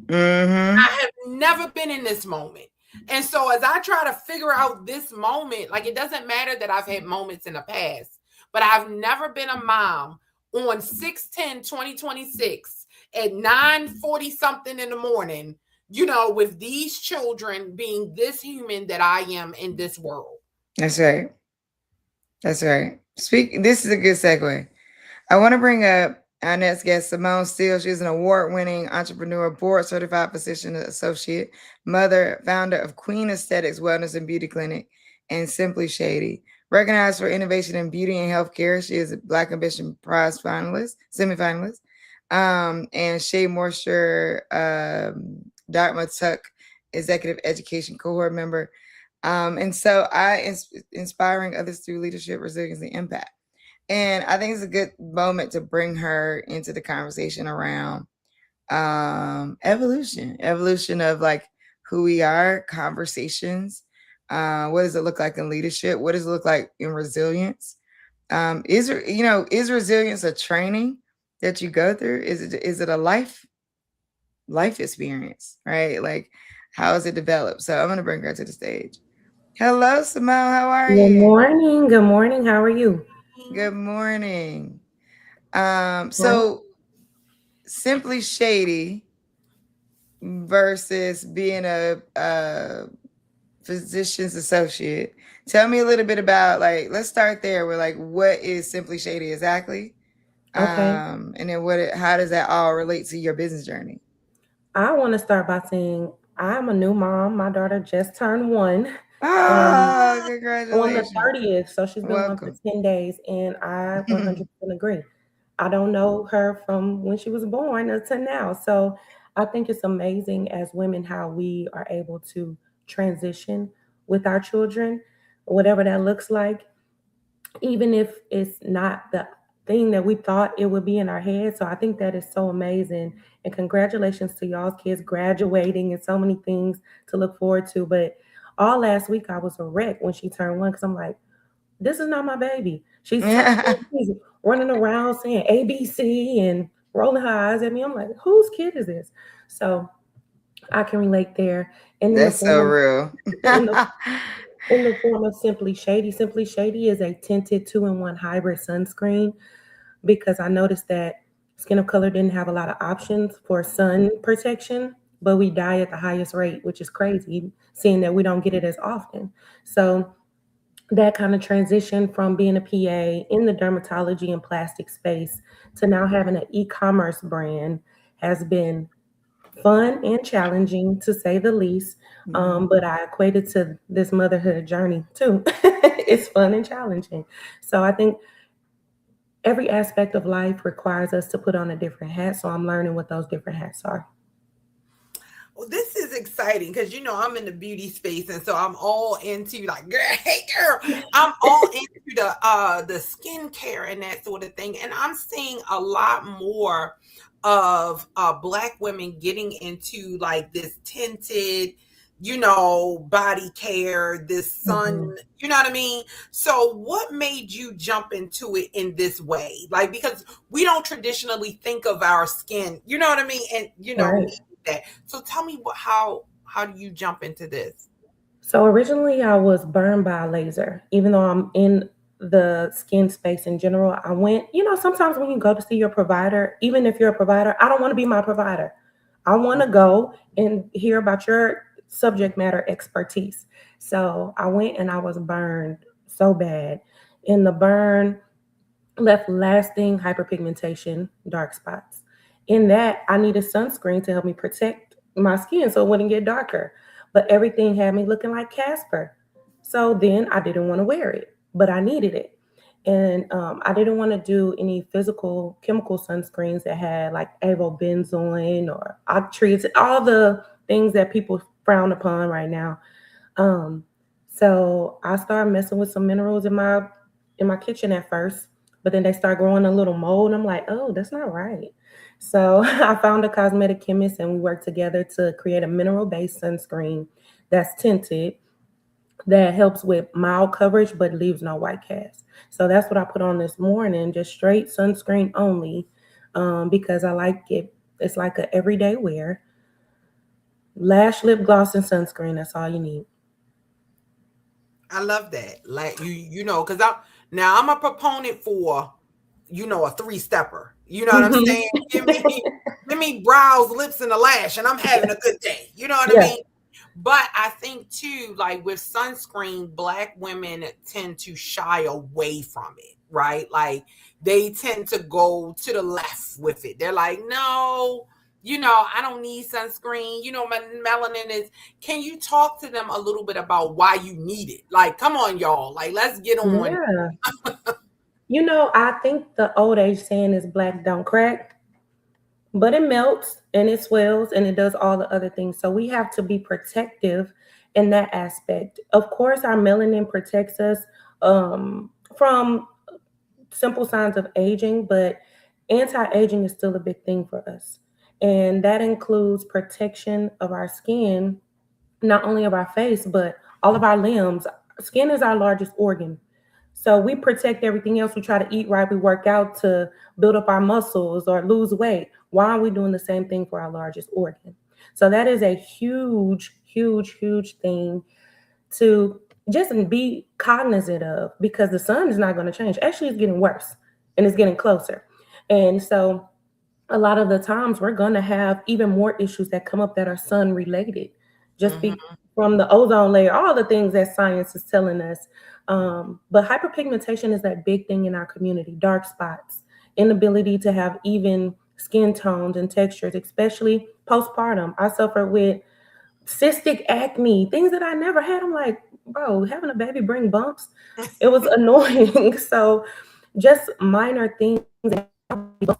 I have never been in this moment. And so as I try to figure out this moment, like it doesn't matter that I've had moments in the past, but I've never been a mom on 6/10/2026 at 9:40 something in the morning, with these children being this human that I am in this world. That's right. This is a good segue. I want to bring up our next guest, Simone Steele. She's an award-winning entrepreneur, board-certified physician associate, mother, founder of Queen Aesthetics Wellness and Beauty Clinic, and Simply Shady. Recognized for innovation in beauty and healthcare, she is a Black Ambition Prize semi-finalist, and Shea Moisture Dartmouth Tuck Executive Education Cohort member. And so inspiring others through leadership, resilience, and impact. And I think it's a good moment to bring her into the conversation around evolution of like who we are, conversations. What does it look like in leadership? What does it look like in resilience? Is resilience a training that you go through? Is it a life life experience, right? Like, how is it developed? So I'm gonna bring her to the stage. Hello, Simone. How are Good you? morning. Good morning. How are you? Good morning. Morning. So Simply Shady versus being a physician's associate. Tell me a little bit about, like, let's start there. We're like, what is Simply Shady exactly? Okay. And then how does that all relate to your business journey? I want to start by saying I'm a new mom. My daughter just turned one um, Oh, on the congratulations. 30th. So she's been one for Welcome. 10 days. And I 100% agree. I don't know her from when she was born until now. So I think it's amazing as women how we are able to transition with our children, whatever that looks like, even if it's not the thing that we thought it would be in our head. So I think that is so amazing. And congratulations to y'all's kids graduating and so many things to look forward to. But all last week I was a wreck when she turned one because I'm like, this is not my baby. She's running around saying ABC and rolling her eyes at me. I'm like, whose kid is this? So I can relate there. And in the That's so form real. in the in the form of Simply Shady. Simply Shady is a tinted 2-in-1 hybrid sunscreen because I noticed that Skin of Color didn't have a lot of options for sun protection, but we dye at the highest rate, which is crazy, seeing that we don't get it as often. So that kind of transition from being a PA in the dermatology and plastic space to now having an e-commerce brand has been fun and challenging to say the least. But I equate it to this motherhood journey too. It's fun and challenging. So I think every aspect of life requires us to put on a different hat. So I'm learning what those different hats are. Well, this is exciting because I'm in the beauty space, and so I'm all into like, girl, hey girl, I'm all into the skincare and that sort of thing, and I'm seeing a lot more of Black women getting into like this tinted, body care, this sun, Mhm. you know what I mean? So, what made you jump into it in this way? Like, because we don't traditionally think of our skin, you know what I mean, and Right. that. So tell me how do you jump into this? So originally I was burned by a laser, even though I'm in the skin space in general. I went, sometimes when you go to see your provider, even if you're a provider, I don't want to be my provider. I want to go and hear about your subject matter expertise. So I went and I was burned so bad. And the burn left lasting hyperpigmentation, dark spots. In that, I needed sunscreen to help me protect my skin so it wouldn't get darker. But everything had me looking like Casper. So then I didn't want to wear it, but I needed it. And I didn't want to do any physical chemical sunscreens that had like avobenzone or octrees, all the things that people frown upon right now. Um, so I started messing with some minerals in my kitchen at first, but then they start growing a little mold. And I'm like, oh, that's not right. So I found a cosmetic chemist and we worked together to create a mineral-based sunscreen that's tinted that helps with mild coverage but leaves no white cast. So that's what I put on this morning, just straight sunscreen only, because I like it. It's like a everyday wear. Lash, lip gloss, and sunscreen. That's all you need. I love that. Like because I'm a proponent for, a three-stepper. You know what I'm saying? Give me brows, lips, and a lash, and I'm having a good day. You know what I Yeah. mean? But I think too, like with sunscreen, Black women tend to shy away from it, right? Like they tend to go to the left with it. They're like, no, I don't need sunscreen. My melanin is. Can you talk to them a little bit about why you need it? Like, come on, y'all. Like, let's get on. Yeah. I think the old age saying is black don't crack, but it melts and it swells and it does all the other things. So we have to be protective in that aspect. Of course, our melanin protects us from simple signs of aging, but anti-aging is still a big thing for us. And that includes protection of our skin, not only of our face, but all of our limbs. Skin is our largest organ. So we protect everything else. We try to eat right. We work out to build up our muscles or lose weight. Why aren't we doing the same thing for our largest organ? So that is a huge, huge, huge thing to just be cognizant of, because the sun is not going to change. Actually, it's getting worse and it's getting closer. And so a lot of the times we're going to have even more issues that come up that are sun related, just Mhm. from the ozone layer, all the things that science is telling us. But hyperpigmentation is that big thing in our community. Dark spots, inability to have even skin tones and textures, especially postpartum. I suffered with cystic acne, things that I never had. I'm like, bro, having a baby bring bumps. It was annoying. So just minor things.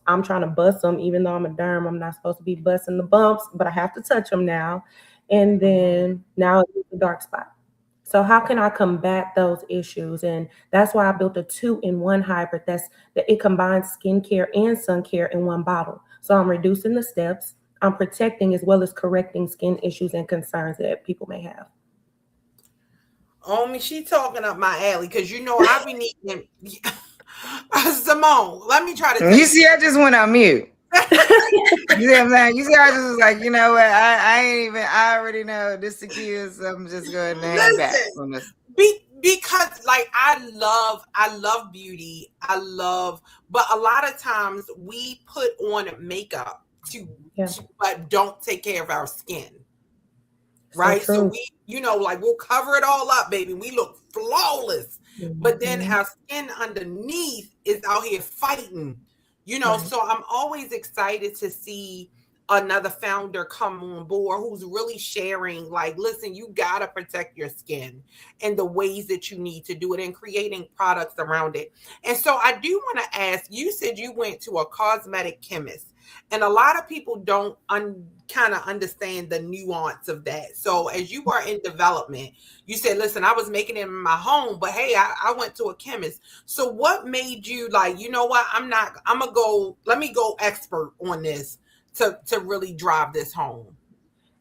I'm trying to bust them, even though I'm a derm. I'm not supposed to be busting the bumps, but I have to touch them now. And then now it's the dark spot. So how can I combat those issues? And that's why I built a 2-in-1 hybrid. That it combines skincare and sun care in one bottle. So I'm reducing the steps. I'm protecting as well as correcting skin issues and concerns that people may have. Oh, me, she talking up my alley because I be needing Simone. Let me try to tell You you. see, I just went on mute. You see what I'm saying? You see, I just was like, you know what? I ain't even. I already know this the cues. So I'm just going to hang back from this. Because like I love beauty. But a lot of times we put on makeup but don't take care of our skin. Right. So we, like we'll cover it all up, baby. We look flawless. But then our skin underneath is out here fighting, so I'm always excited to see another founder come on board who's really sharing, like, listen, you got to protect your skin and the ways that you need to do it and creating products around it. And so I do want to ask, you said you went to a cosmetic chemist. And a lot of people don't kind of understand the nuance of that. So as you were in development, you said, listen, I was making it in my home, but hey, I went to a chemist. So what made you like, you know what, let me go expert on this to really drive this home?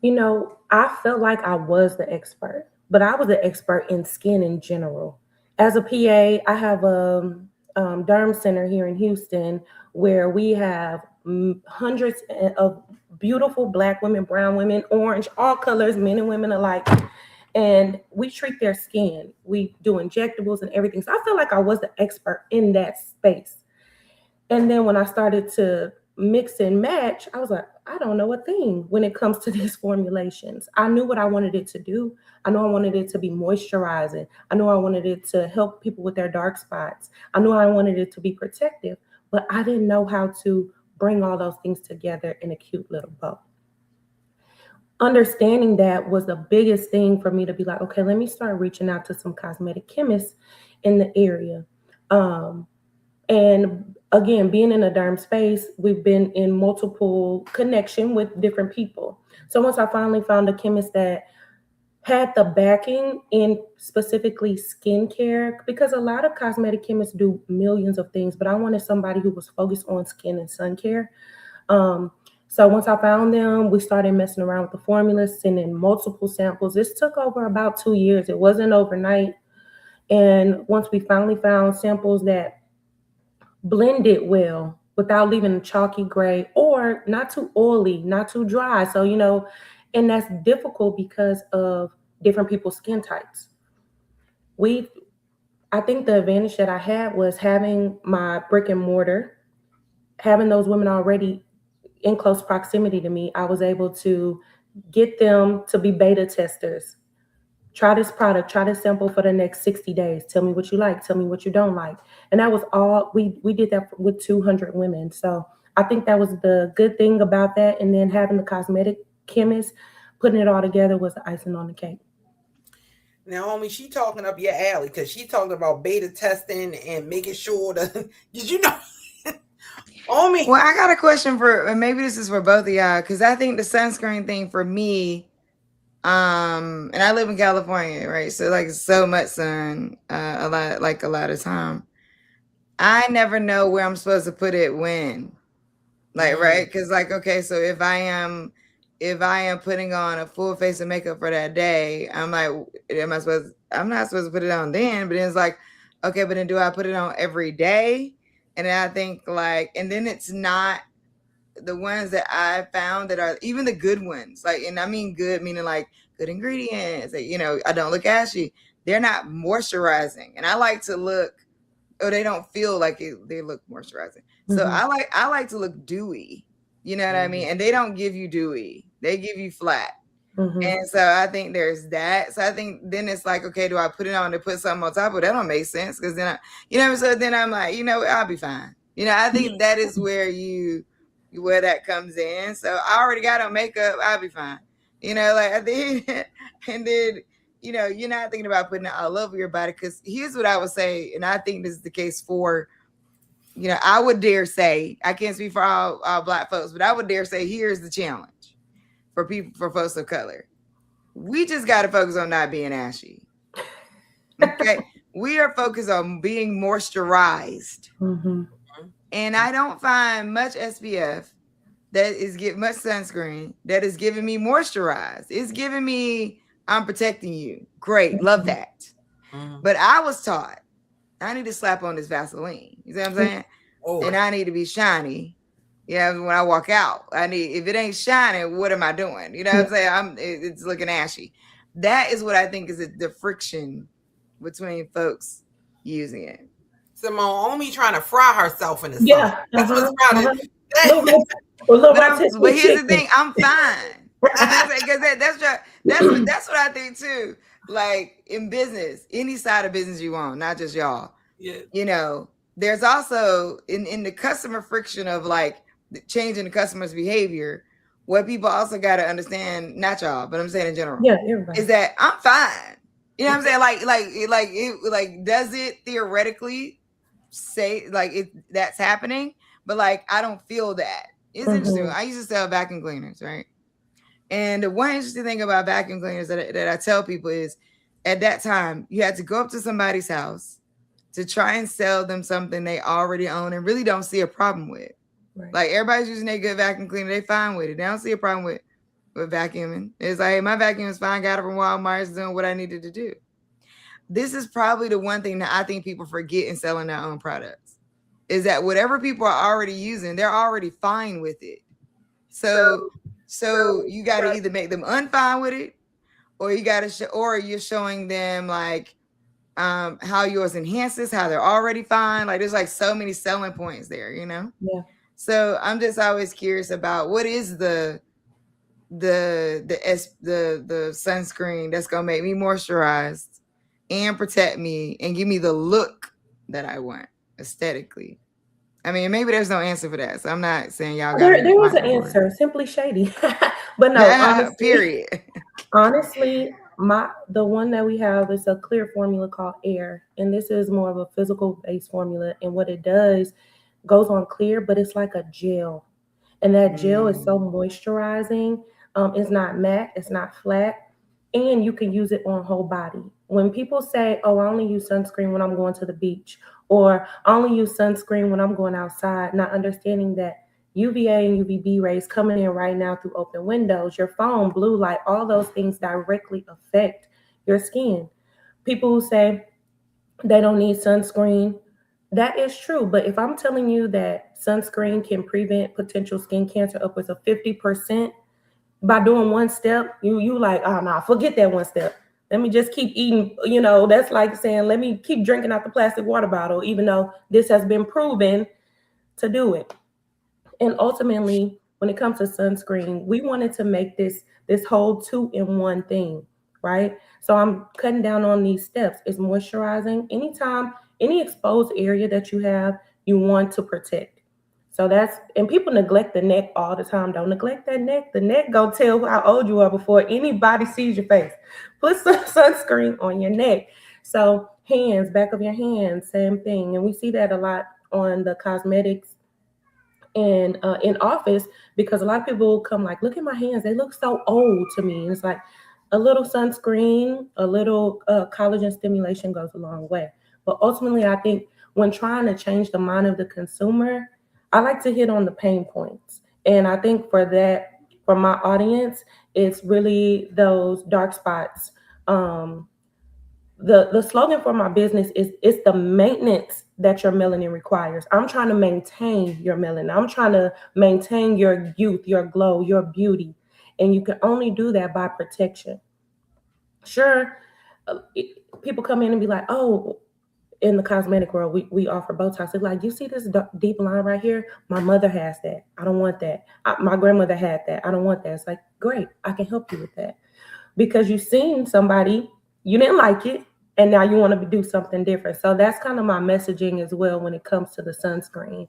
I felt like I was the expert, but I was the expert in skin in general. As a PA, I have a derm center here in Houston where we have hundreds of beautiful Black women, brown women, orange, all colors, men and women alike. And we treat their skin. We do injectables and everything. So I feel like I was the expert in that space. And then when I started to mix and match, I was like, I don't know a thing when it comes to these formulations. I knew what I wanted it to do. I knew I wanted it to be moisturizing. I knew I wanted it to help people with their dark spots. I knew I wanted it to be protective, but I didn't know how to bring all those things together in a cute little bow. Understanding that was the biggest thing for me to be like, okay, let me start reaching out to some cosmetic chemists in the area. And again, being in a derm space, we've been in multiple connection with different people. So once I finally found a chemist that had the backing in specifically skincare, because a lot of cosmetic chemists do millions of things, but I wanted somebody who was focused on skin and sun care. So once I found them, we started messing around with the formulas, sending multiple samples. This took over about 2 years. It wasn't overnight. And once we finally found samples that blended well without leaving a chalky gray or not too oily, not too dry. So, and that's difficult because of different people's skin types. I think the advantage that I had was having my brick and mortar, having those women already in close proximity to me. I was able to get them to be beta testers. Try this product, try this sample for the next 60 days. Tell me what you like, tell me what you don't like. And that was all, we did that with 200 women. So I think that was the good thing about that. And then having the cosmetic chemist, putting it all together was the icing on the cake. Now, homie, she talking up your alley because she talking about beta testing and making sure that, did you know? Homie. Well, I got a question and maybe this is for both of y'all, because I think the sunscreen thing for me, and I live in California, right? So like so much sun, a lot of time. I never know where I'm supposed to put it when, like, right? Because like, okay, so if I am putting on a full face of makeup for that day, I'm like, I'm not supposed to put it on then, but then it's like, okay, but then do I put it on every day? And then I think like, and then it's not the ones that I found that are even the good ones, like, and I mean good, meaning like good ingredients, that, I don't look ashy. They're not moisturizing. And I like to look, or they don't feel like they look moisturizing. So I like to look dewy. You know what I mean? And they don't give you dewy. They give you flat. And so I think there's that. So I think then it's like, okay, do I put it on to put something on top of it? That don't make sense, because then so then I'm like, I'll be fine. I think that is where that comes in. So I already got on makeup, I'll be fine. Like I think, and then you're not thinking about putting it all over your body, because here's what I would say, and I think this is the case for, I would dare say, I can't speak for all Black folks, but I would dare say, here's the challenge for folks of color. We just got to focus on not being ashy. Okay. We are focused on being moisturized. And I don't find much SPF that is much sunscreen that is giving me moisturized. It's giving me, I'm protecting you. Great. Love that. But I was taught I need to slap on this Vaseline. You see what I'm saying? And I need to be shiny. When I walk out, if it ain't shining, what am I doing? You know what I'm saying? It's looking ashy. That is what I think is the friction between folks using it. Simone only trying to fry herself in the sun. Yeah. That's what's trying to. But here's the thing, I'm fine. Because that's what I think too. Like in business, any side of business you want, not just y'all. Yeah. There's also in the customer friction of like changing the customer's behavior, what people also got to understand, not y'all, but I'm saying in general, is that I'm fine. You know what I'm saying? Like does it theoretically say like that's happening? But like, I don't feel that. It's interesting. I used to sell vacuum cleaners, right? And the one interesting thing about vacuum cleaners that I tell people is, at that time, you had to go up to somebody's house to try and sell them something they already own and really don't see a problem with. Right. Like everybody's using a good vacuum cleaner, they fine with it. They don't see a problem with vacuuming. It's like, hey, my vacuum is fine, got it from Walmart, it's doing what I needed to do. This is probably the one thing that I think people forget in selling their own products, is that whatever people are already using, they're already fine with it. So you got to either make them unfine with it, or you got to or you're showing them like how yours enhances, how they're already fine. Like there's like so many selling points there, Yeah. So I'm just always curious about what is the sunscreen that's gonna make me moisturized and protect me and give me the look that I want aesthetically. I mean, maybe there's no answer for that, so I'm not saying y'all got. There was an answer, simply shady, but no. Honestly, period. Honestly, the one that we have is a clear formula called Air, and this is more of a physical based formula. And what it does goes on clear, but it's like a gel, and that gel is so moisturizing. It's not matte, it's not flat, and you can use it on whole body. When people say, "Oh, I only use sunscreen when I'm going to the beach," or "I only use sunscreen when I'm going outside," not understanding that UVA and UVB rays coming in right now through open windows, your phone, blue light, all those things directly affect your skin. People who say they don't need sunscreen, that is true. But if I'm telling you that sunscreen can prevent potential skin cancer upwards of 50% by doing one step, you like, oh no, forget that one step. Let me just keep eating. That's like saying, let me keep drinking out the plastic water bottle, even though this has been proven to do it. And ultimately, when it comes to sunscreen, we wanted to make this whole 2-in-1 thing, right? So I'm cutting down on these steps. It's moisturizing. Anytime, any exposed area that you have, you want to protect. So and people neglect the neck all the time. Don't neglect that neck. The neck gonna tell how old you are before anybody sees your face. Put some sunscreen on your neck. So hands, back of your hands, same thing. And we see that a lot on the cosmetics and in office, because a lot of people come like, look at my hands, they look so old to me. And it's like a little sunscreen, a little collagen stimulation goes a long way. But ultimately, I think when trying to change the mind of the consumer, I like to hit on the pain points. And I think for my audience, it's really those dark spots, the slogan for my business is it's the maintenance that your melanin requires. I'm trying to maintain your melanin. I'm trying to maintain your youth, your glow, your beauty. And you can only do that by protection. Sure, people come in and be like, oh, in the cosmetic world, we offer Botox. They're like, you see this deep line right here? My mother has that. I don't want that. My grandmother had that. I don't want that. It's like, great, I can help you with that. Because you've seen somebody, you didn't like it, and now you want to do something different. So that's kind of my messaging as well when it comes to the sunscreen,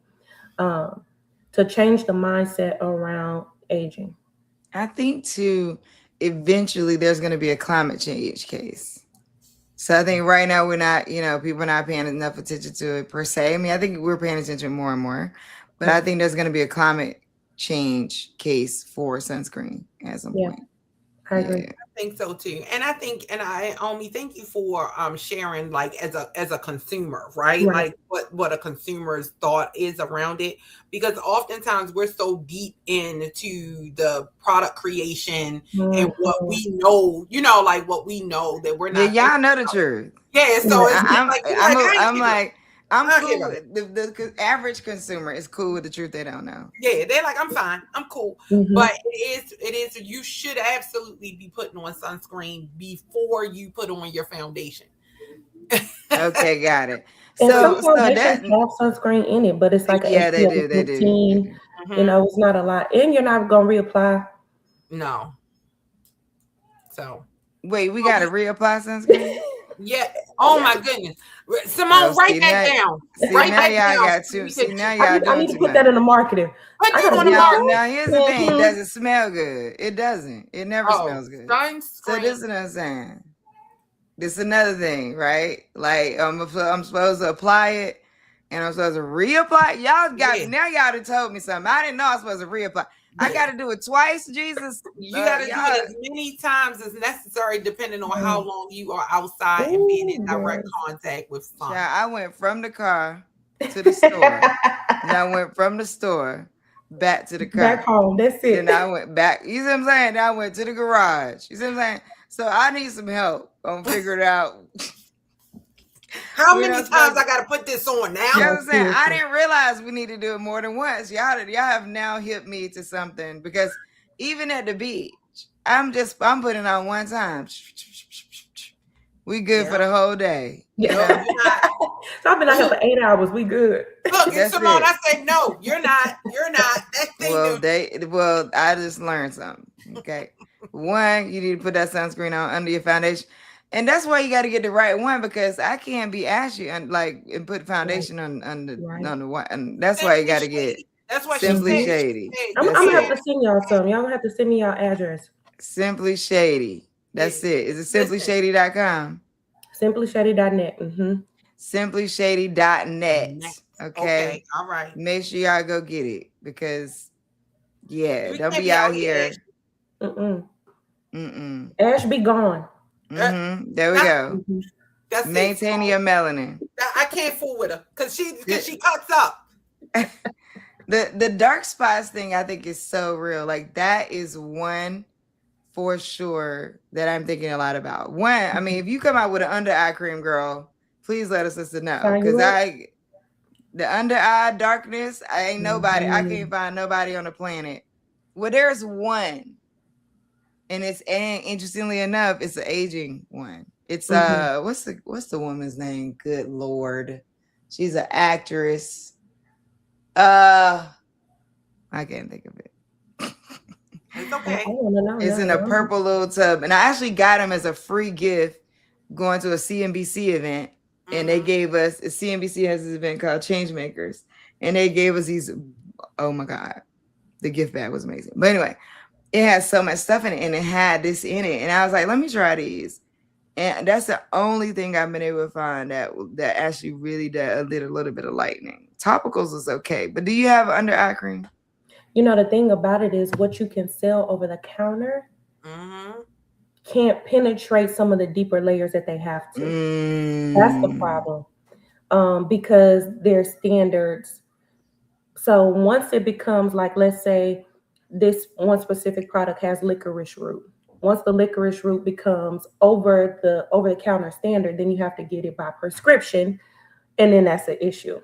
to change the mindset around aging. I think too, eventually there's going to be a climate change case. So I think right now we're not, people are not paying enough attention to it per se. I mean, I think we're paying attention more and more, but I think there's going to be a climate change case for sunscreen at some point. I agree. I think so too. And I think, and Omi, thank you for sharing, like, as a consumer, right? Like what a consumer's thought is around it, because oftentimes we're so deep into the product creation and what we know, like what we know that we're not. Yeah, y'all know the truth. Yeah, so it's I'm cool. The average consumer is cool with the truth they don't know. Yeah, they're like, I'm fine, I'm cool. But it is. You should absolutely be putting on sunscreen before you put on your foundation. Okay, got it. And some foundations have sunscreen in it, but it's like they do. 15. It's not a lot, and you're not gonna reapply. No. So wait, we gotta reapply sunscreen. Yeah. Oh my goodness, Simone, write that down. Write that down. See, now y'all doing I need to put that in the marketing. Now here's the thing: it doesn't smell good. It doesn't. It never smells good. So this is what I'm saying. This is another thing, right? Like I'm supposed to apply it, and I'm supposed to reapply. Now y'all done told me something. I didn't know I was supposed to reapply. I got to do it twice, Jesus. You got to do it as many times as necessary, depending on how long you are outside and being in direct contact with sun. Yeah, I went from the car to the store. And I went from the store back to the car. Back home. That's it. And I went back. You see what I'm saying? Then I went to the garage. You see what I'm saying? So I need some help on figuring out. How many times I got to put this on now? You know what I'm saying? I didn't realize we need to do it more than once. Y'all have now hit me to something, because even at the beach, I'm putting on one time. We good for the whole day. Yeah. So I've been out here for 8 hours. We good. Look, Simone, I say no. You're not. That thing. Well, I just learned something. Okay, one, you need to put that sunscreen on under your foundation. And that's why you got to get the right one, because I can't be ashy and put foundation on the one. And that's why you got to get Simply Shady. I'm gonna have to send y'all some. Y'all gonna have to send me your address. Simply Shady. That's it. Is it simplyshady.com? Simplyshady.net. Simplyshady.net. Okay. All right. Make sure y'all go get it, because don't be out here. Ash be gone. There we go. That's maintaining your melanin. I can't fool with her because she cuts up. The dark spots thing, I think, is so real. Like, that is one for sure that I'm thinking a lot about. One, I mean, if you come out with an under eye cream, girl, please let us know, because the under eye darkness, I can't find nobody on the planet. Well, there's one. And interestingly enough, it's an aging one. It's what's the woman's name? Good Lord, she's an actress. I can't think of it. It's okay. It's in a purple little tub, and I actually got him as a free gift going to a CNBC event, and they gave us. CNBC has this event called Changemakers, and they gave us these. Oh my God, the gift bag was amazing. But anyway. It has so much stuff in it, and it had this in it. And I was like, let me try these. And that's the only thing I've been able to find that actually really did a little bit of lightening. Topicals is okay. But do you have under eye cream? The thing about it is what you can sell over the counter can't penetrate some of the deeper layers that they have to. That's the problem. Because their standards. So once it becomes like, let's say, this one specific product has licorice root. Once the licorice root becomes over the counter standard, then you have to get it by prescription, and then that's an issue.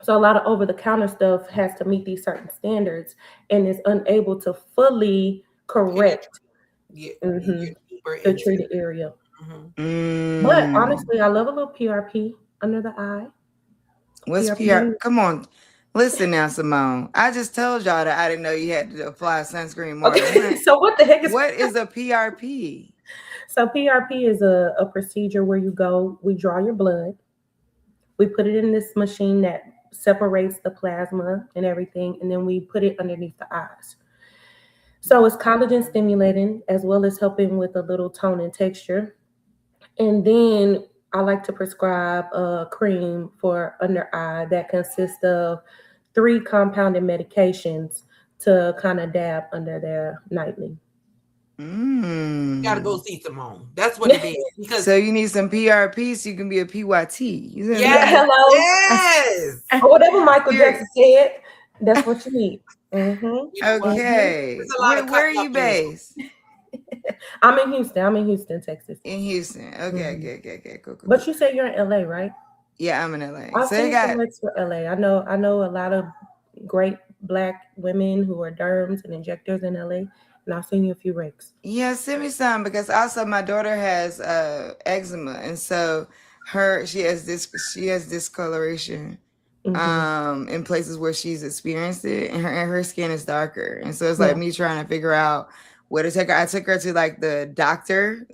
So a lot of over the counter stuff has to meet these certain standards and is unable to fully correct Get the deeper into treated area. Mhm. But honestly, I love a little PRP under the eye. What's PR? Come on. Listen now, Simone. I just told y'all that I didn't know you had to apply sunscreen more than Okay, once. so what the heck is What is a PRP? So PRP is a procedure where you go, we draw your blood, we put it in this machine that separates the plasma and everything, and then we put it underneath the eyes. So it's collagen stimulating as well as helping with a little tone and texture. And then I like to prescribe a cream for under eye that consists of 3 compounded medications to kind of dab under there nightly. You gotta go see Simone. That's what it is. Because so you need some PRP so you can be a PYT. You know yes, hello. Yes. Whatever Michael Jackson said, that's what you need. Okay. Where are you based? I'm in Houston, Texas. In Houston. Okay, cool. But you say you're in LA, right? Yeah, I'm in LA. I've So seen some links for LA. I know a lot of great Black women who are derms and injectors in LA, and I've seen you a few rakes. Yeah, send me some, because also my daughter has eczema, and so she has discoloration in places where she's experienced it, and her skin is darker, and so it's like me trying to figure out where to take her. I took her to like the doctor,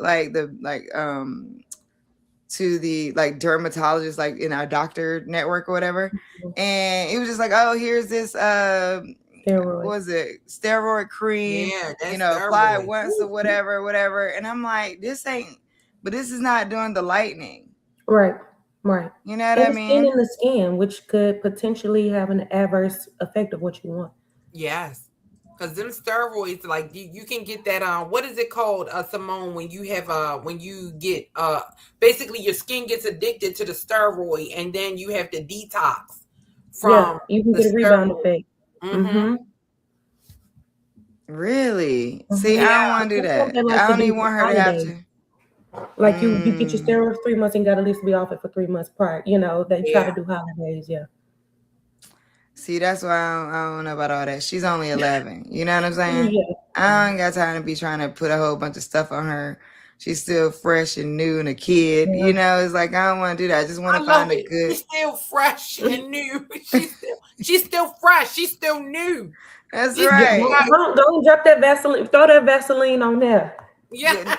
to the like dermatologist, like in our doctor network or whatever, and it was just like, oh, here's this steroid. What was it? Steroid cream. Yeah, that's apply it once or whatever. And I'm like, this is not doing the lightening. Right. You know what I mean? In the skin, which could potentially have an adverse effect of what you want. Yes. Because them steroids, like you can get that what is it called, Simone, when you have when you get basically your skin gets addicted to the steroid and then you have to detox from you can get a rebound effect. Really? See, I don't want to do that. I don't even want her to have to. Like you get your steroids 3 months and got to at least be off it for 3 months prior. They try to do holidays. Yeah. See, that's why I don't know about all that. She's only 11. You know what I'm saying? Yeah. I ain't got time to be trying to put a whole bunch of stuff on her. She's still fresh and new and a kid. Yeah. It's like, I don't want to do that. I just want to find a good. She's still fresh and new. She's still fresh. She's still new. That's right. Don't drop that Vaseline. Throw that Vaseline on there. Yeah.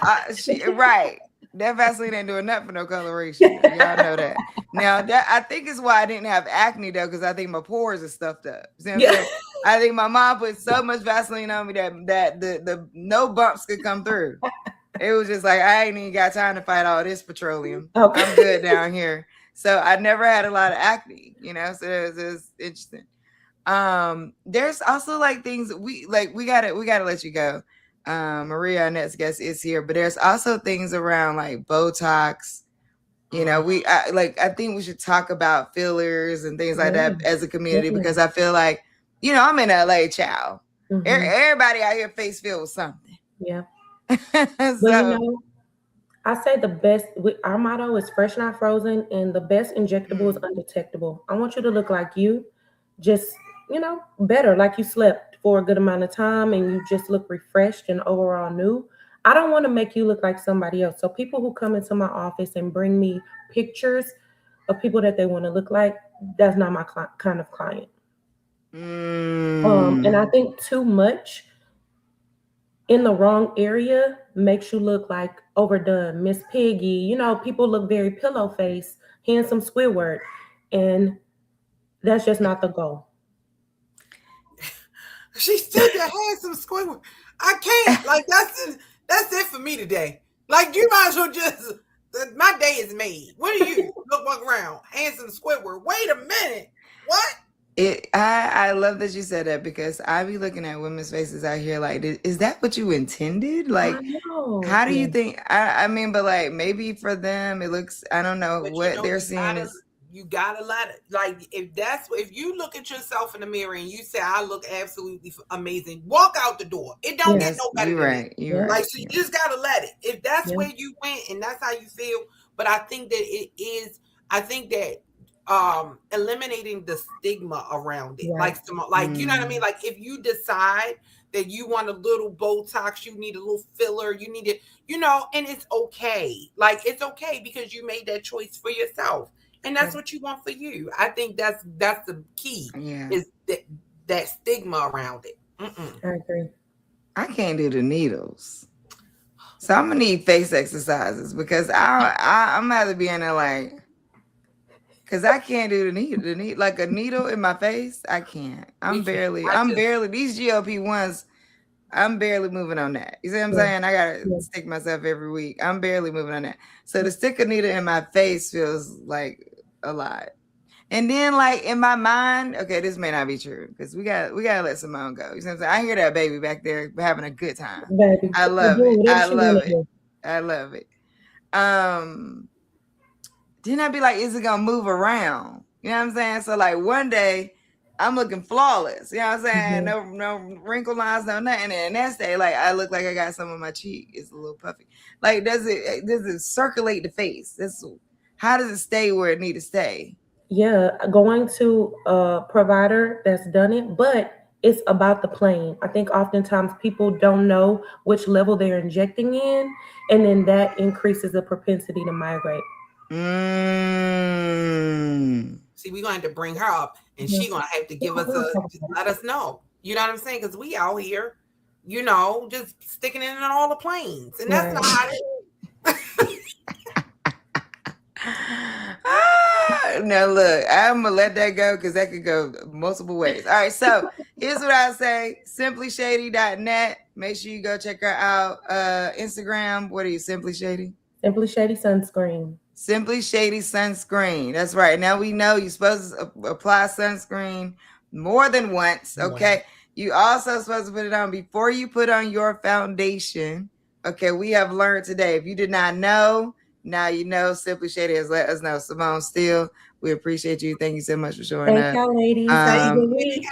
Right. That Vaseline ain't doing nothing for no coloration. Y'all know that. Now, that I think is why I didn't have acne, though, because I think my pores are stuffed up. See what I'm saying? I think my mom put so much Vaseline on me that the no bumps could come through. It was just like, I ain't even got time to fight all this petroleum. Okay. I'm good down here. So I never had a lot of acne, so it was interesting. There's also like things we gotta let you go. Maria, our next guest, is here, but there's also things around like Botox. I think we should talk about fillers and things like that as a community, because I feel like, I'm in LA, child. Everybody out here face filled with something. Yeah. But I say the best. Our motto is fresh, not frozen, and the best injectable is undetectable. I want you to look like you, just better, like you slept for a good amount of time and you just look refreshed and overall new. I don't want to make you look like somebody else. So people who come into my office and bring me pictures of people that they want to look like, that's not my kind of client. And I think too much in the wrong area makes you look like overdone, Miss Piggy. People look very pillow face, handsome Squidward, and that's just not the goal. She still got handsome Squidward. I can't. Like, that's it for me today. Like, you might as well just, my day is made. What do you look around? Handsome Squidward. Wait a minute. What? I love that you said that, because I be looking at women's faces out here like, is that what you intended? Like, how do you think? I mean, but like maybe for them it looks, I don't know, but what they're seeing is You gotta let it. Like if you look at yourself in the mirror and you say, I look absolutely amazing, walk out the door. It don't get no better you're than right. that. You're Like, right. so you just gotta let it. If that's where you went and that's how you feel. But I think that it is, I think that eliminating the stigma around it. Right. Like you know what I mean? Like if you decide that you want a little Botox, you need a little filler, you need it, you know, and it's okay. Like it's okay because you made that choice for yourself. And that's what you want for you. I think that's the key. Yeah. Is that stigma around it. I agree. I can't do the needles. So I'm gonna need face exercises because I'm gonna have to be in there like, because I can't do the needle, like a needle in my face. I can't. I'm barely these GLP-1s. I'm barely moving on that. You see what I'm saying? I gotta stick myself every week. I'm barely moving on that. So to stick a needle in my face feels like a lot. And then like in my mind, okay, this may not be true because we gotta let Simone go. You see what I'm saying? I hear that baby back there having a good time. Baby, I love it. I love it. Then I'd be like, is it gonna move around? You know what I'm saying? So like one day I'm looking flawless. You know what I'm saying? No wrinkle lines, no nothing. And next day, like I look like I got some on my cheek. It's a little puffy. Like does it circulate the face? How does it stay where it need to stay? Yeah, going to a provider that's done it, but it's about the plane. I think oftentimes people don't know which level they're injecting in, and then that increases the propensity to migrate. See, we're going to have to bring her up, and she's going to have to give us let us know. You know what I'm saying? Because we out here, you know, just sticking it in all the planes, and that's not how it is. Now look, I'm gonna let that go because that could go multiple ways. All right, so here's what I say: simplyshady.net. Make sure you go check her out. Instagram, what are you? Simply Shady? Simply Shady Sunscreen. Simply Shady Sunscreen. That's right. Now we know you're supposed to apply sunscreen more than once. Okay. Wow. You also supposed to put it on before you put on your foundation. Okay, we have learned today. If you did not know, now you know. Simply Shady has let us know. Simone Steele, we appreciate you. Thank you so much for showing up. Thank y'all, ladies.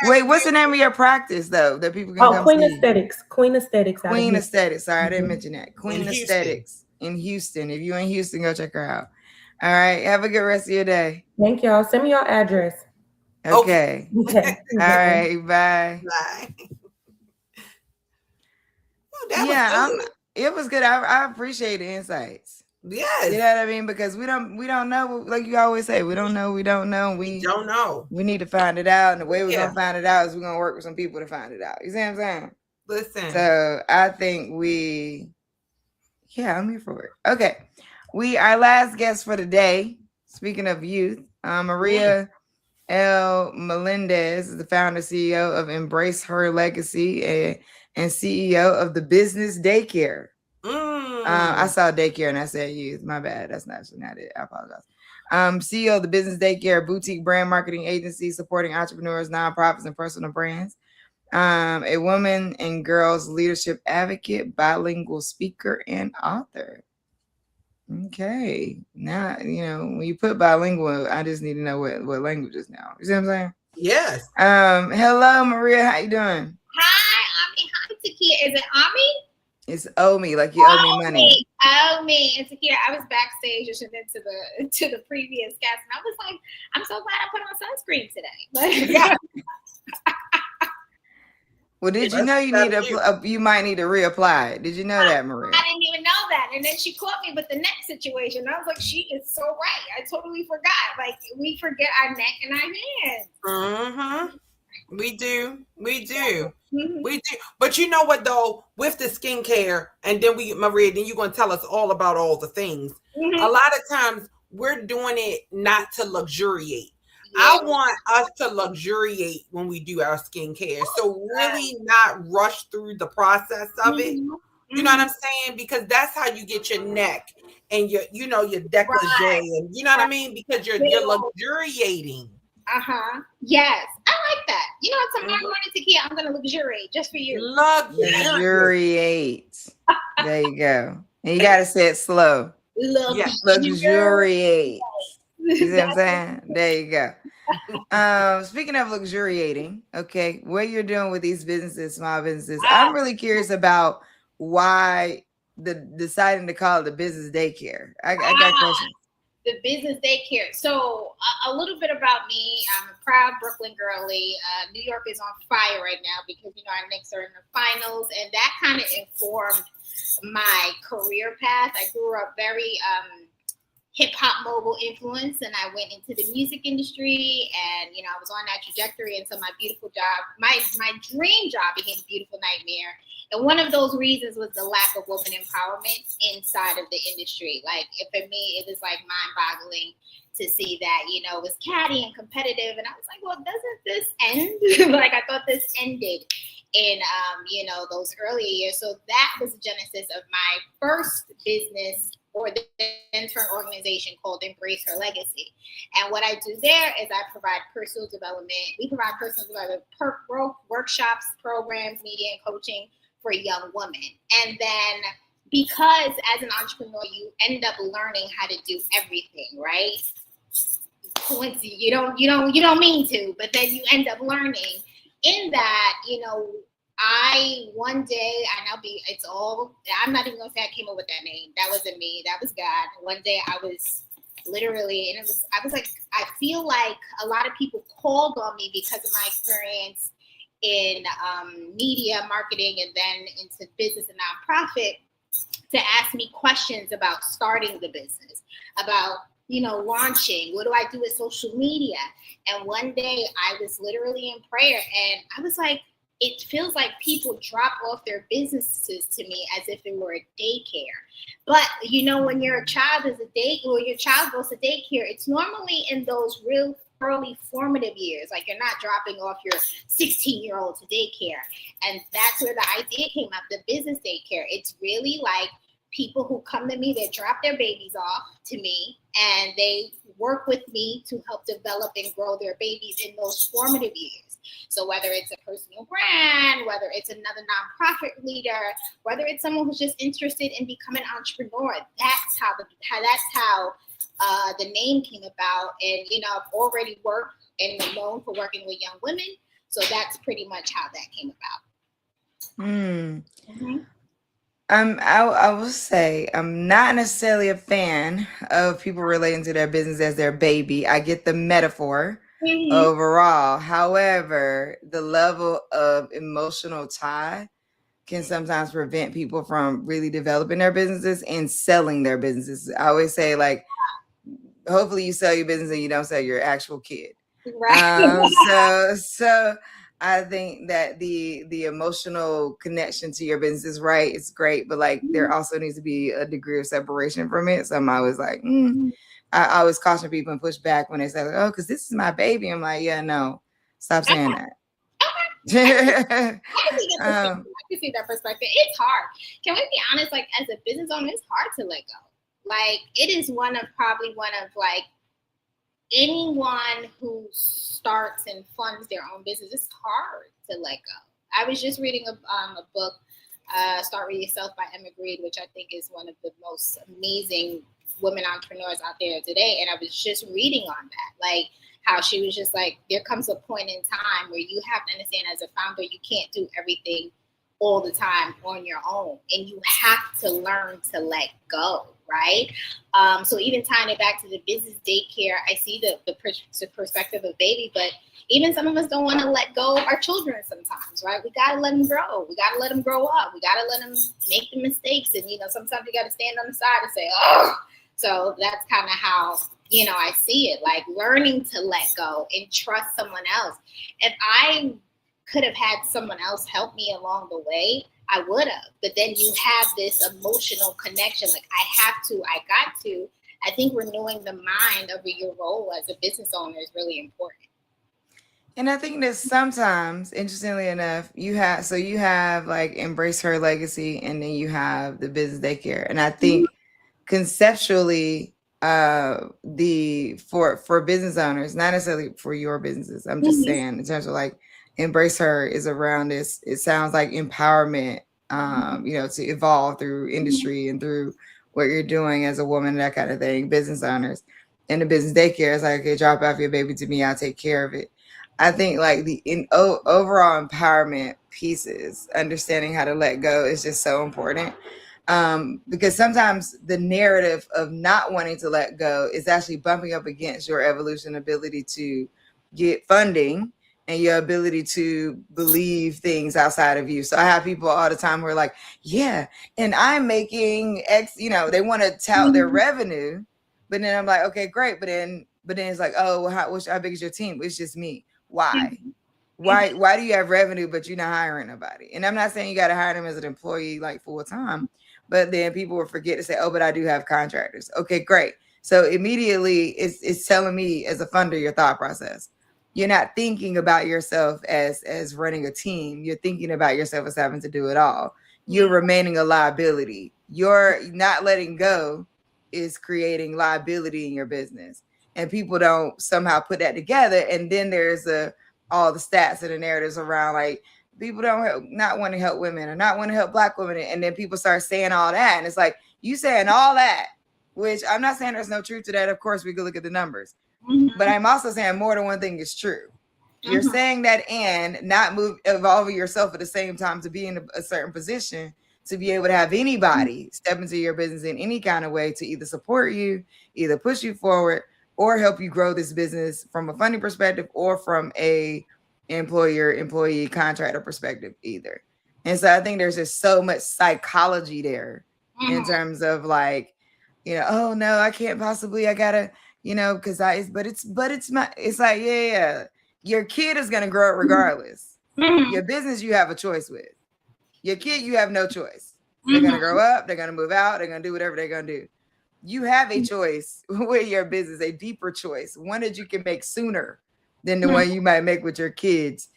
Wait, what's the name of your practice though that people can come Queen see? Aesthetics. Queen Aesthetics. Queen Aesthetics. Sorry, I didn't mention that. Queen Aesthetics in Houston. If you're in Houston, go check her out. All right. Have a good rest of your day. Thank y'all. Send me your address. Okay. All right. Bye. Bye. It was good. I appreciate the insights. Yes. You know what I mean? Because we don't know, like you always say, we don't know. We don't know. We need to find it out. And the way we're gonna find it out is we're gonna work with some people to find it out. You see what I'm saying? Listen. So I think I'm here for it. Okay. Our last guest for the day, speaking of youth, Maria L. Melendez is the founder, CEO of Embrace Her Legacy and CEO of the Business Daycare. I saw daycare and I said youth. My bad. That's actually not it. I apologize. CEO of the Business Daycare, boutique brand marketing agency supporting entrepreneurs, nonprofits, and personal brands. A woman and girls leadership advocate, bilingual speaker, and author. Okay. Now, you know, when you put bilingual, I just need to know what languages now. You see what I'm saying? Yes. Hello, Maria. How you doing? Hi, Ami. Hi, Takia. Is it Ami? It's owe me, like you owe me money. Owe me. And Takia, I was backstage listening to the previous guest, and I was like, I'm so glad I put on sunscreen today. Yeah. Well, did you know you might need to reapply it? Did you know that, Maria? I didn't even know that. And then she caught me with the neck situation. I was like, she is so right. I totally forgot. Like, we forget our neck and our hands. We do. But you know what, though? With the skincare, and then Maria, then you're going to tell us all about all the things. A lot of times, we're doing it not to luxuriate. I want us to luxuriate when we do our skincare. So really not rush through the process of it. You know what I'm saying? Because that's how you get your neck and your décolleté, and you know what I mean? Because you're luxuriating. Yes. I like that. You know what? Tomorrow morning, Takia, I'm going to luxuriate just for you. Luxuriate. There you go. And you got to say it slow. Luxuriate. Luxuriate. You see what I'm saying? There you go. Speaking of luxuriating, okay, what you're doing with these businesses, small businesses, I'm really curious about why deciding to call it the business daycare. I got questions. The business daycare. So a little bit about me. I'm a proud Brooklyn girly. New York is on fire right now because, our Knicks are in the finals, and that kind of informed my career path. I grew up very hip hop mobile influence, and I went into the music industry, and I was on that trajectory. And so my beautiful job, my dream job became a beautiful nightmare. And one of those reasons was the lack of woman empowerment inside of the industry. Like, for me, it was like mind-boggling to see that, it was catty and competitive. And I was like, well, doesn't this end? Like, I thought this ended in, those early years. So that was the genesis of my first business, or the intern organization called Embrace Her Legacy. And what I do there is I provide personal development. We provide personal development workshops, programs, media, and coaching for young women. And then because as an entrepreneur, you end up learning how to do everything, right? You don't mean to, but then you end up learning in that, one day, I'm not even gonna say I came up with that name. That wasn't me. That was God. One day I was literally, I was like, I feel like a lot of people called on me because of my experience in media marketing and then into business and nonprofit to ask me questions about starting the business, about, launching. What do I do with social media? And one day I was literally in prayer and I was like, it feels like people drop off their businesses to me as if it were a daycare. But, when your child your child goes to daycare, it's normally in those real early formative years. Like, you're not dropping off your 16-year-old to daycare. And that's where the idea came up, the business daycare. It's really like people who come to me, they drop their babies off to me, and they work with me to help develop and grow their babies in those formative years. So whether it's a personal brand, whether it's another nonprofit leader, whether it's someone who's just interested in becoming an entrepreneur, that's how the name came about. And I've already worked and known for working with young women, so that's pretty much how that came about. Mm-hmm. I will say I'm not necessarily a fan of people relating to their business as their baby. I get the metaphor. Mm-hmm. Overall, however, the level of emotional tie can sometimes prevent people from really developing their businesses and selling their businesses. I always say, like, hopefully you sell your business and you don't sell your actual kid. Right. So I think that the emotional connection to your business is right. It's great, but like there also needs to be a degree of separation from it. So I'm always like, I always caution people and push back when they say, "Oh, because this is my baby." I'm like, "Yeah, no, stop saying that." I can see that perspective. It's hard. Can we be honest? Like, as a business owner, it's hard to let go. Like, it is one of like anyone who starts and funds their own business. It's hard to let go. I was just reading a book, "Start With Yourself" by Emma Grede, which I think is one of the most amazing women entrepreneurs out there today. And I was just reading on that, like how she was just like, there comes a point in time where you have to understand, as a founder, you can't do everything all the time on your own, and you have to learn to let go, right? So even tying it back to the business daycare, I see the perspective of baby, but even some of us don't want to let go of our children sometimes, right? We got to let them grow. We got to let them grow up. We got to let them make the mistakes. And, sometimes you got to stand on the side and say, oh. So that's kind of how, I see it, like learning to let go and trust someone else. If I could have had someone else help me along the way, I would have. But then you have this emotional connection, like I got to. I think renewing the mind over your role as a business owner is really important. And I think that sometimes, interestingly enough, you have like Embrace Her Legacy, and then you have the business daycare. And I think conceptually, for business owners, not necessarily for your businesses, I'm just saying in terms of like Embrace Her is around this. It sounds like empowerment, to evolve through industry and through what you're doing as a woman, that kind of thing, business owners. And the business daycare is like, okay, drop off your baby to me, I'll take care of it. I think like the overall empowerment pieces, understanding how to let go is just so important. Because sometimes the narrative of not wanting to let go is actually bumping up against your evolution ability to get funding and your ability to believe things outside of you. So I have people all the time who are like, yeah, and I'm making X, they want to tout their revenue, but then I'm like, okay, great. But then it's like, oh, well, how big is your team? It's just me. Why? Why do you have revenue, but you're not hiring nobody? And I'm not saying you got to hire them as an employee, like full time, but then people will forget to say, oh, but I do have contractors. Okay, great. So immediately it's telling me as a funder, your thought process. You're not thinking about yourself as running a team. You're thinking about yourself as having to do it all. You're remaining a liability. You're not letting go is creating liability in your business. And people don't somehow put that together. And then there's all the stats and the narratives around like people not want to help women or not want to help Black women. And then people start saying all that. And it's like, you saying all that, which I'm not saying there's no truth to that. Of course, we could look at the numbers. But I'm also saying more than one thing is true. You're saying that and not evolving yourself at the same time to be in a certain position to be able to have anybody step into your business in any kind of way to either support you, either push you forward, or help you grow this business from a funding perspective or from a employee contractor perspective either. And so I think there's just so much psychology there in terms of like, oh no, I can't possibly, I gotta, because it's like, yeah. Your kid is gonna grow up regardless. Your business you have a choice with. Your kid, you have no choice. They're gonna grow up, they're gonna move out, they're gonna do whatever they're gonna do. You have a choice with your business, a deeper choice, one that you can make sooner than the one you might make with your kids.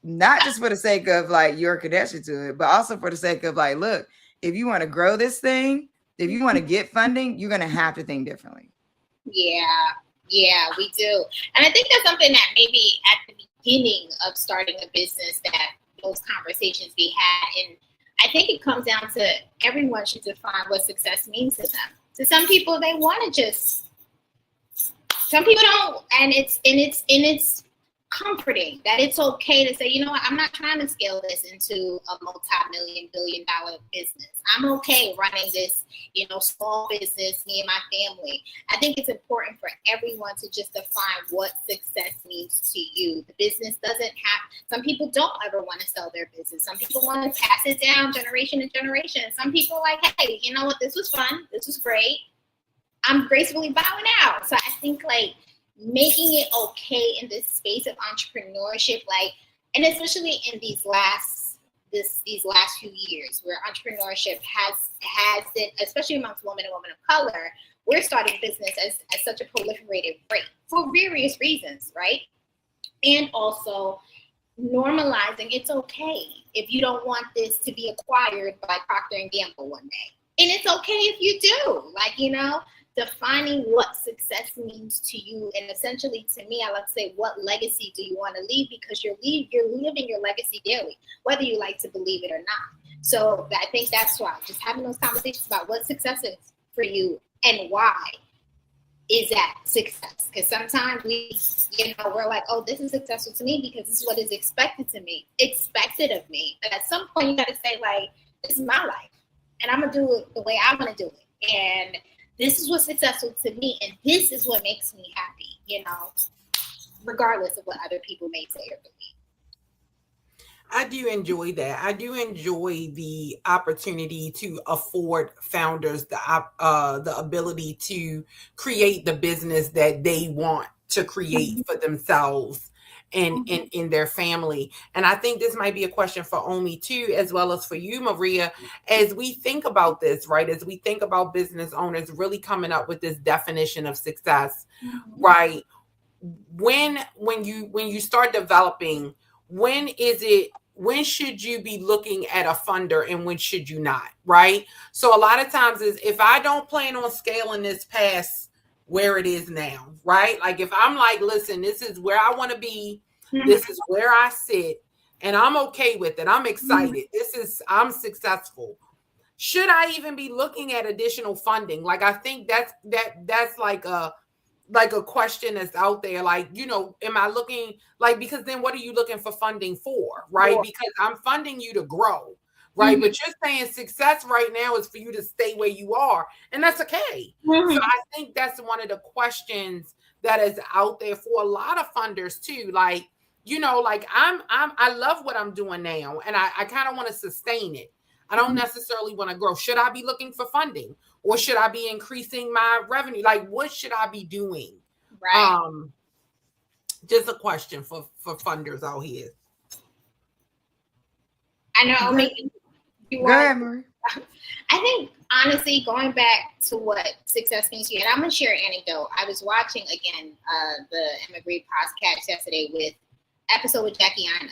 Not just for the sake of like your connection to it, but also for the sake of like, look, if you want to grow this thing, if you want to get funding, you're gonna have to think differently. Yeah, we do. And I think that's something that maybe at the beginning of starting a business that those conversations be had. And I think it comes down to everyone should define what success means to them. To some people, they want to some people don't. And it's comforting that it's okay to say, you know what, I'm not trying to scale this into a multi-million, billion-dollar business. I'm okay running this, small business, me and my family. I think it's important for everyone to just define what success means to you. The business doesn't have, some people don't ever want to sell their business. Some people want to pass it down generation to generation. Some people are like, hey, you know what, this was fun. This was great. I'm gracefully bowing out. So I think like making it okay in this space of entrepreneurship, like, and especially in these last few years where entrepreneurship has been, especially amongst women and women of color, we're starting business at such a proliferated rate for various reasons, right? And also normalizing it's okay if you don't want this to be acquired by Procter & Gamble one day. And it's okay if you do, defining what success means to you. And essentially to me, I like to say, what legacy do you want to leave? Because you're living your legacy daily, whether you like to believe it or not. So I think that's why just having those conversations about what success is for you and why is that success. Because sometimes we're like, oh, this is successful to me because this is what is expected of me. But at some point you got to say like, this is my life and I'm going to do it the way I want to do it. And this is what's successful to me, and this is what makes me happy, regardless of what other people may say or believe. I do enjoy that. I do enjoy the opportunity to afford founders the ability to create the business that they want to create for themselves and in their family. And I think this might be a question for Omi too, as well as for you, Maria, as we think about this, right? As we think about business owners really coming up with this definition of success, right? When you start developing, when should you be looking at a funder and when should you not, right? So a lot of times is if I don't plan on scaling this past where it is now, right? Like if I'm like, listen, this is where I want to be, this is where I sit, and I'm okay with it. I'm excited. I'm successful. Should I even be looking at additional funding? Like I think that's like like a question that's out there, like, you know, am I looking like, because then what are you looking for funding for, right? Sure. Because I'm funding you to grow, right? But you're saying success right now is for you to stay where you are, and that's okay. So I think that's one of the questions that is out there for a lot of funders too. Like, you know, like I love what I'm doing now, and I kind of want to sustain it. I don't necessarily want to grow. Should I be looking for funding, or should I be increasing my revenue? Like, what should I be doing? Right. Just a question for funders out here. I know. Maybe you Go ahead, Marie. I think honestly, going back to what success means to you, and I'm gonna share an anecdote. I was watching again the Emma Green podcast yesterday with episode with Jackie Aina.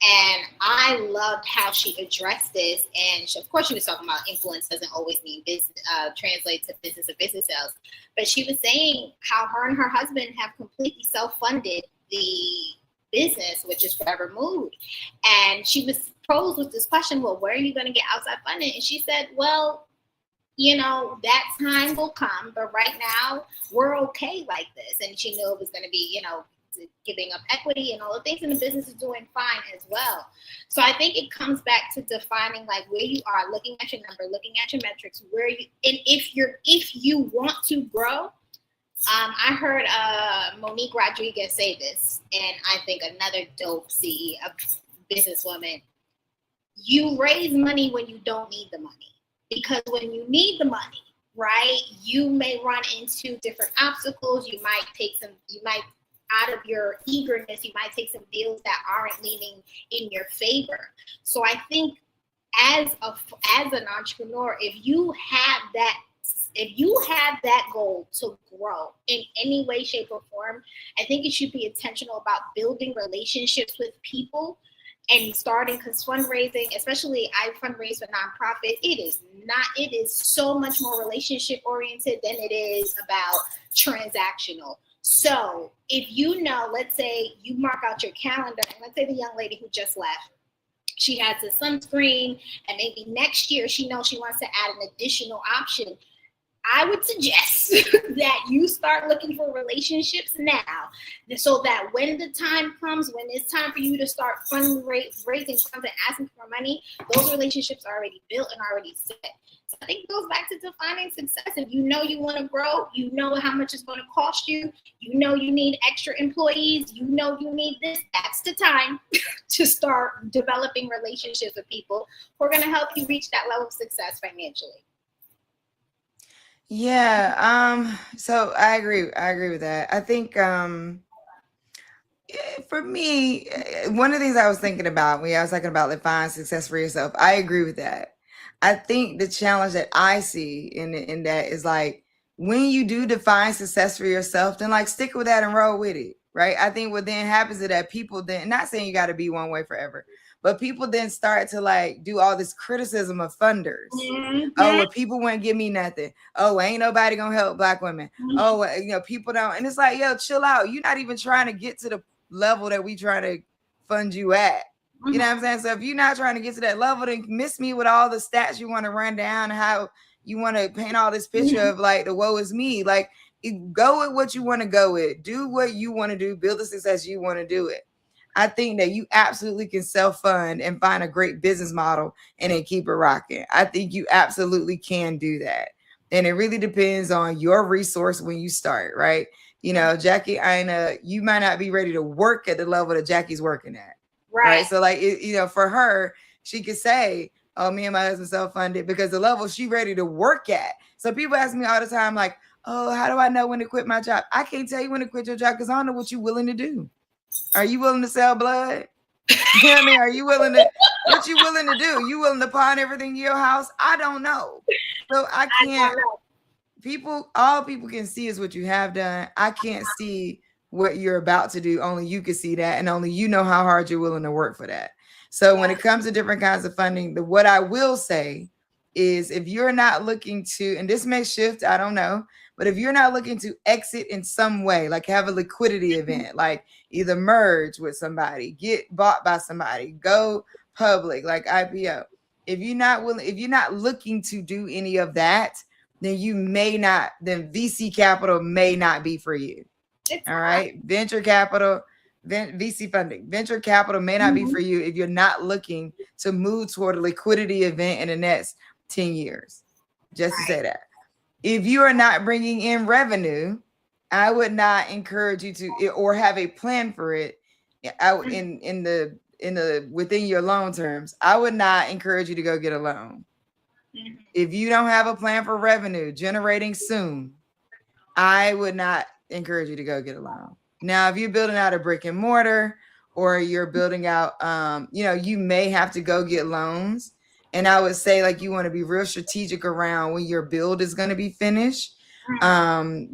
And I loved how she addressed this. And she, of course, she was talking about influence doesn't always mean business, translate to business or business sales. But she was saying how her and her husband have completely self-funded the business, which is Forever Mood. And she was posed with this question, well, where are you going to get outside funding? And she said, well, you know, that time will come. But right now, we're okay like this. And she knew it was going to be, you know, giving up equity and all the things, and the business is doing fine as well. So I think it comes back to defining like where you are, looking at your number, looking at your metrics, where you, and if you want to grow. I heard Monique Rodriguez say this, and I think another dope CEO, businesswoman. You raise money when you don't need the money, because when you need the money, right, you may run into different obstacles. You might out of your eagerness, you might take some deals that aren't leaning in your favor. So I think as an entrepreneur, if you have that goal to grow in any way, shape, or form, I think you should be intentional about building relationships with people and starting, because fundraising, especially I fundraise for nonprofit, it is so much more relationship oriented than it is about transactional. So if you know, let's say you mark out your calendar, and let's say the young lady who just left, she has a sunscreen, and maybe next year she knows she wants to add an additional option. I would suggest that you start looking for relationships now, so that when the time comes, when it's time for you to start raising funds and asking for money, those relationships are already built and already set. So I think it goes back to defining success. If you know you want to grow, you know how much it's going to cost you, you know you need extra employees, you know you need this, that's the time to start developing relationships with people who are going to help you reach that level of success financially. Yeah, so I agree with that. I think for me, one of the things I was thinking about when I was talking about define success for yourself, I agree with that. I think the challenge that I see in that is like, when you do define success for yourself, then like stick with that and roll with it, right? I think what then happens is that people then, not saying you got to be one way forever, but people then start to like do all this criticism of funders. Mm-hmm. Oh, well, people won't give me nothing. Oh, ain't nobody gonna help Black women. Mm-hmm. Oh, well, you know, people don't. And it's like, yo, chill out. You're not even trying to get to the level that we try to fund you at. Mm-hmm. You know what I'm saying? So if you're not trying to get to that level, then miss me with all the stats you want to run down and how you want to paint all this picture mm-hmm. of like the woe is me. Like, go with what you want to go with. Do what you want to do. Build the success you want to do it. I think that you absolutely can self-fund and find a great business model and then keep it rocking. I think you absolutely can do that. And it really depends on your resource when you start, right? You know, Jackie Aina, you might not be ready to work at the level that Jackie's working at. Right. So like, you know, for her, she could say, oh, me and my husband self-funded, because the level she ready to work at. So people ask me all the time, like, oh, how do I know when to quit my job? I can't tell you when to quit your job because I don't know what you're willing to do. Are you willing to sell blood? You know what I mean? Are you willing to, what you willing to do? You willing to pawn everything in your house? I don't know. So I can't, all people can see is what you have done. I can't see what you're about to do. Only you can see that. And only you know how hard you're willing to work for that. So when it comes to different kinds of funding, what I will say is if you're not looking to, and this may shift, I don't know, but if you're not looking to exit in some way, like have a liquidity event, like either merge with somebody, get bought by somebody, go public, like IPO. If you're not willing, if you're not looking to do any of that, then VC capital may not be for you. All right. Venture capital, VC funding, venture capital may not be for you if you're not looking to move toward a liquidity event in the next 10 years. Just to say that. If you are not bringing in revenue, I would not encourage you to, or have a plan for it within your loan terms. I would not encourage you to go get a loan. If you don't have a plan for revenue generating soon, I would not encourage you to go get a loan. Now, if you're building out a brick and mortar, or you're building out, you may have to go get loans. And I would say, like, you want to be real strategic around when your build is going to be finished,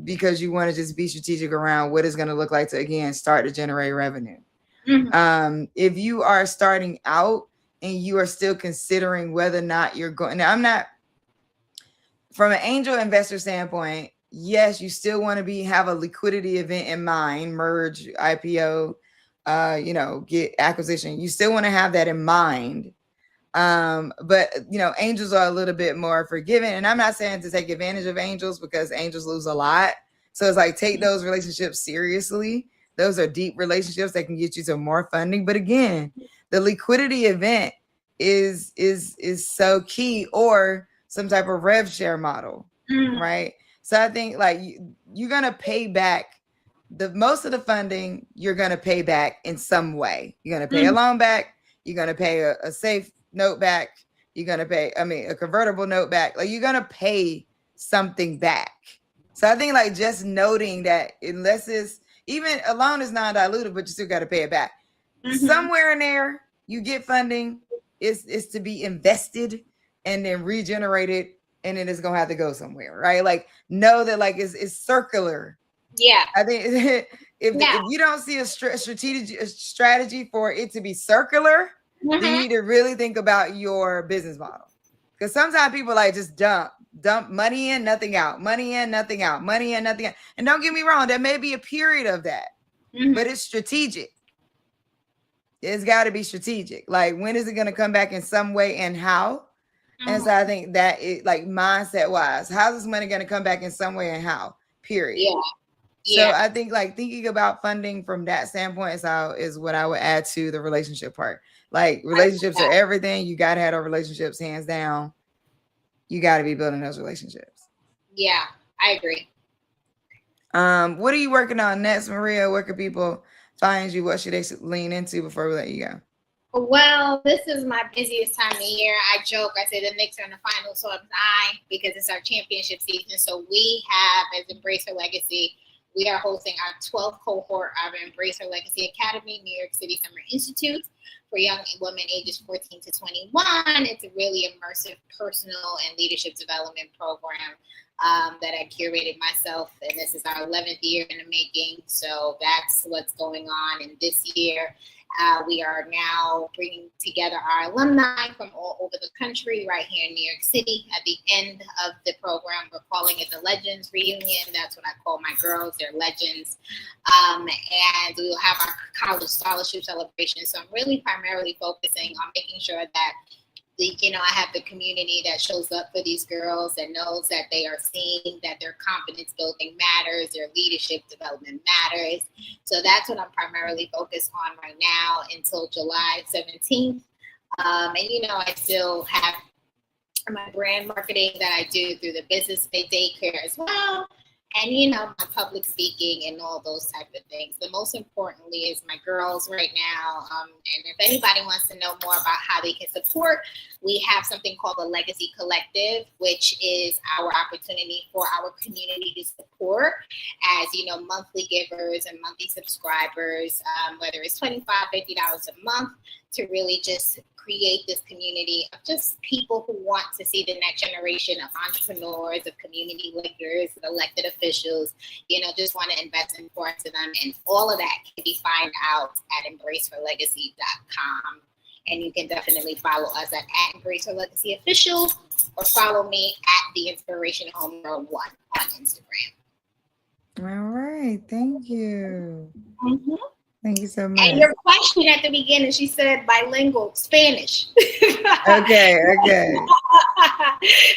because you want to just be strategic around what it's going to look like to, again, start to generate revenue. If you are starting out and you are still considering whether or not you're going, now I'm not, from an angel investor standpoint, yes, you still want to have a liquidity event in mind, merge, IPO, get acquisition. You still want to have that in mind. But angels are a little bit more forgiving, and I'm not saying to take advantage of angels, because angels lose a lot. So it's like, take those relationships seriously. Those are deep relationships that can get you to more funding. But again, the liquidity event is so key, or some type of rev share model, right? So I think, like, you're gonna pay back most of the funding. You're gonna pay back in some way. You're gonna pay a loan back. You're gonna pay a safe note back. You're gonna pay, a convertible note back. Like, you're gonna pay something back. So I think, like, just noting that, unless it's even a loan is non-dilutive, but you still got to pay it back. Somewhere in there, you get funding. It's to be invested and then regenerated, and then it's gonna have to go somewhere, right? Like, know that, like, it's circular. Yeah, I think if you don't see a strategy for it to be circular, then you need to really think about your business model. Because sometimes people, like, just dump money in, nothing out, money in, nothing out, money in, nothing out. And don't get me wrong, there may be a period of that, but it's strategic. It's got to be strategic. Like, when is it going to come back in some way, and how? And so I think that it, like, mindset wise, how's this money going to come back in some way and how? Period. So I think, like, thinking about funding from that standpoint is what I would add to the relationship part. Like, relationships are everything. You got to have those relationships, hands down. You got to be building those relationships. Yeah, I agree. What are you working on next, Maria? Where can people find you? What should they lean into before we let you go? Well, this is my busiest time of year. I joke. I say the Knicks are in the finals, so am I, because it's our championship season. So we have, as Embrace Her Legacy, we are hosting our 12th cohort of Embrace Her Legacy Academy, New York City Summer Institute, for young women ages 14 to 21. It's a really immersive personal and leadership development program that I curated myself. And this is our 11th year in the making. So that's what's going on. And this year, we are now bringing together our alumni from all over the country right here in New York City. At the end of the program, we're calling it the Legends Reunion. That's what I call my girls. They're legends. And we will have our college scholarship celebration. So I'm really primarily focusing on making sure that I have the community that shows up for these girls and knows that they are seeing that their confidence building matters, their leadership development matters. So that's what I'm primarily focused on right now until July 17th. I still have my brand marketing that I do through the business daycare as well. And, my public speaking and all those type of things. But most importantly is my girls right now. And if anybody wants to know more about how they can support, we have something called the Legacy Collective, which is our opportunity for our community to support as, monthly givers and monthly subscribers, whether it's $25, $50 a month, to really just create this community of just people who want to see the next generation of entrepreneurs, of community leaders, of elected officials, just want to invest and pour into them. And all of that can be found out at embraceherlegacy.com. And you can definitely follow us at Embrace Her Legacy Official, or follow me at The Inspirational Homegirl 1 on Instagram. All right. Thank you. Thank you so much. And your question at the beginning, she said bilingual, Spanish. Okay.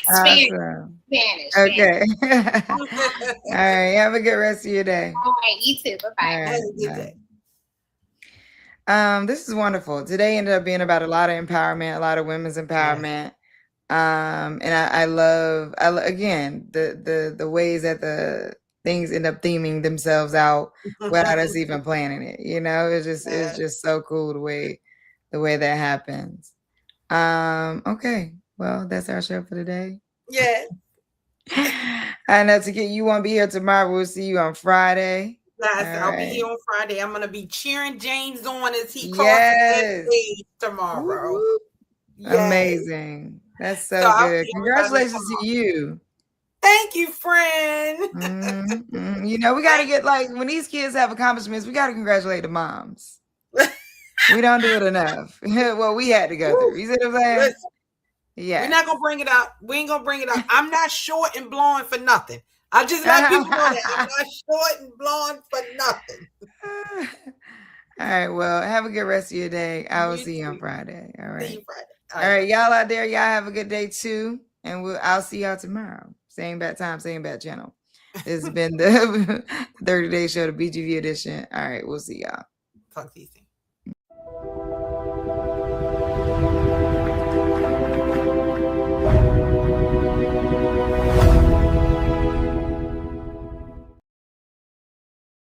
Spanish. Awesome. Spanish. Okay. Spanish. All right. Have a good rest of your day. All right, you too. Bye-bye. All right, Have a good bye. day. This is wonderful. Today ended up being about a lot of empowerment, a lot of women's empowerment. And I love again the ways that the things end up theming themselves out without us even planning it. You know, it's just so cool the way that happens. Okay, well, that's our show for today. Yeah. I know to get you won't be here tomorrow. We'll see you on Friday. Yes, All I'll be right. here on Friday. I'm gonna be cheering James on as he crosses that stage tomorrow. Woo-hoo. Yes. Amazing. That's so I'll good. see everybody Congratulations tomorrow. to you. Thank you, friend. You know, we got to get like when these kids have accomplishments, we got to congratulate the moms. We don't do it enough. Well, we had to go through. You see what I'm saying? Listen, Yeah. we're not gonna bring it up. We ain't gonna bring it up. I'm not short and blonde for nothing. I just let people know that I'm not short and blonde for nothing. All right. Well, have a good rest of your day. I will You see you on too. Friday. All See right. you Friday. All right, y'all out there, y'all have a good day too, and I'll see y'all tomorrow. Same bad time, same bad channel. This has been the 30-day show, the BGV edition. All right, we'll see y'all. Talk to you soon.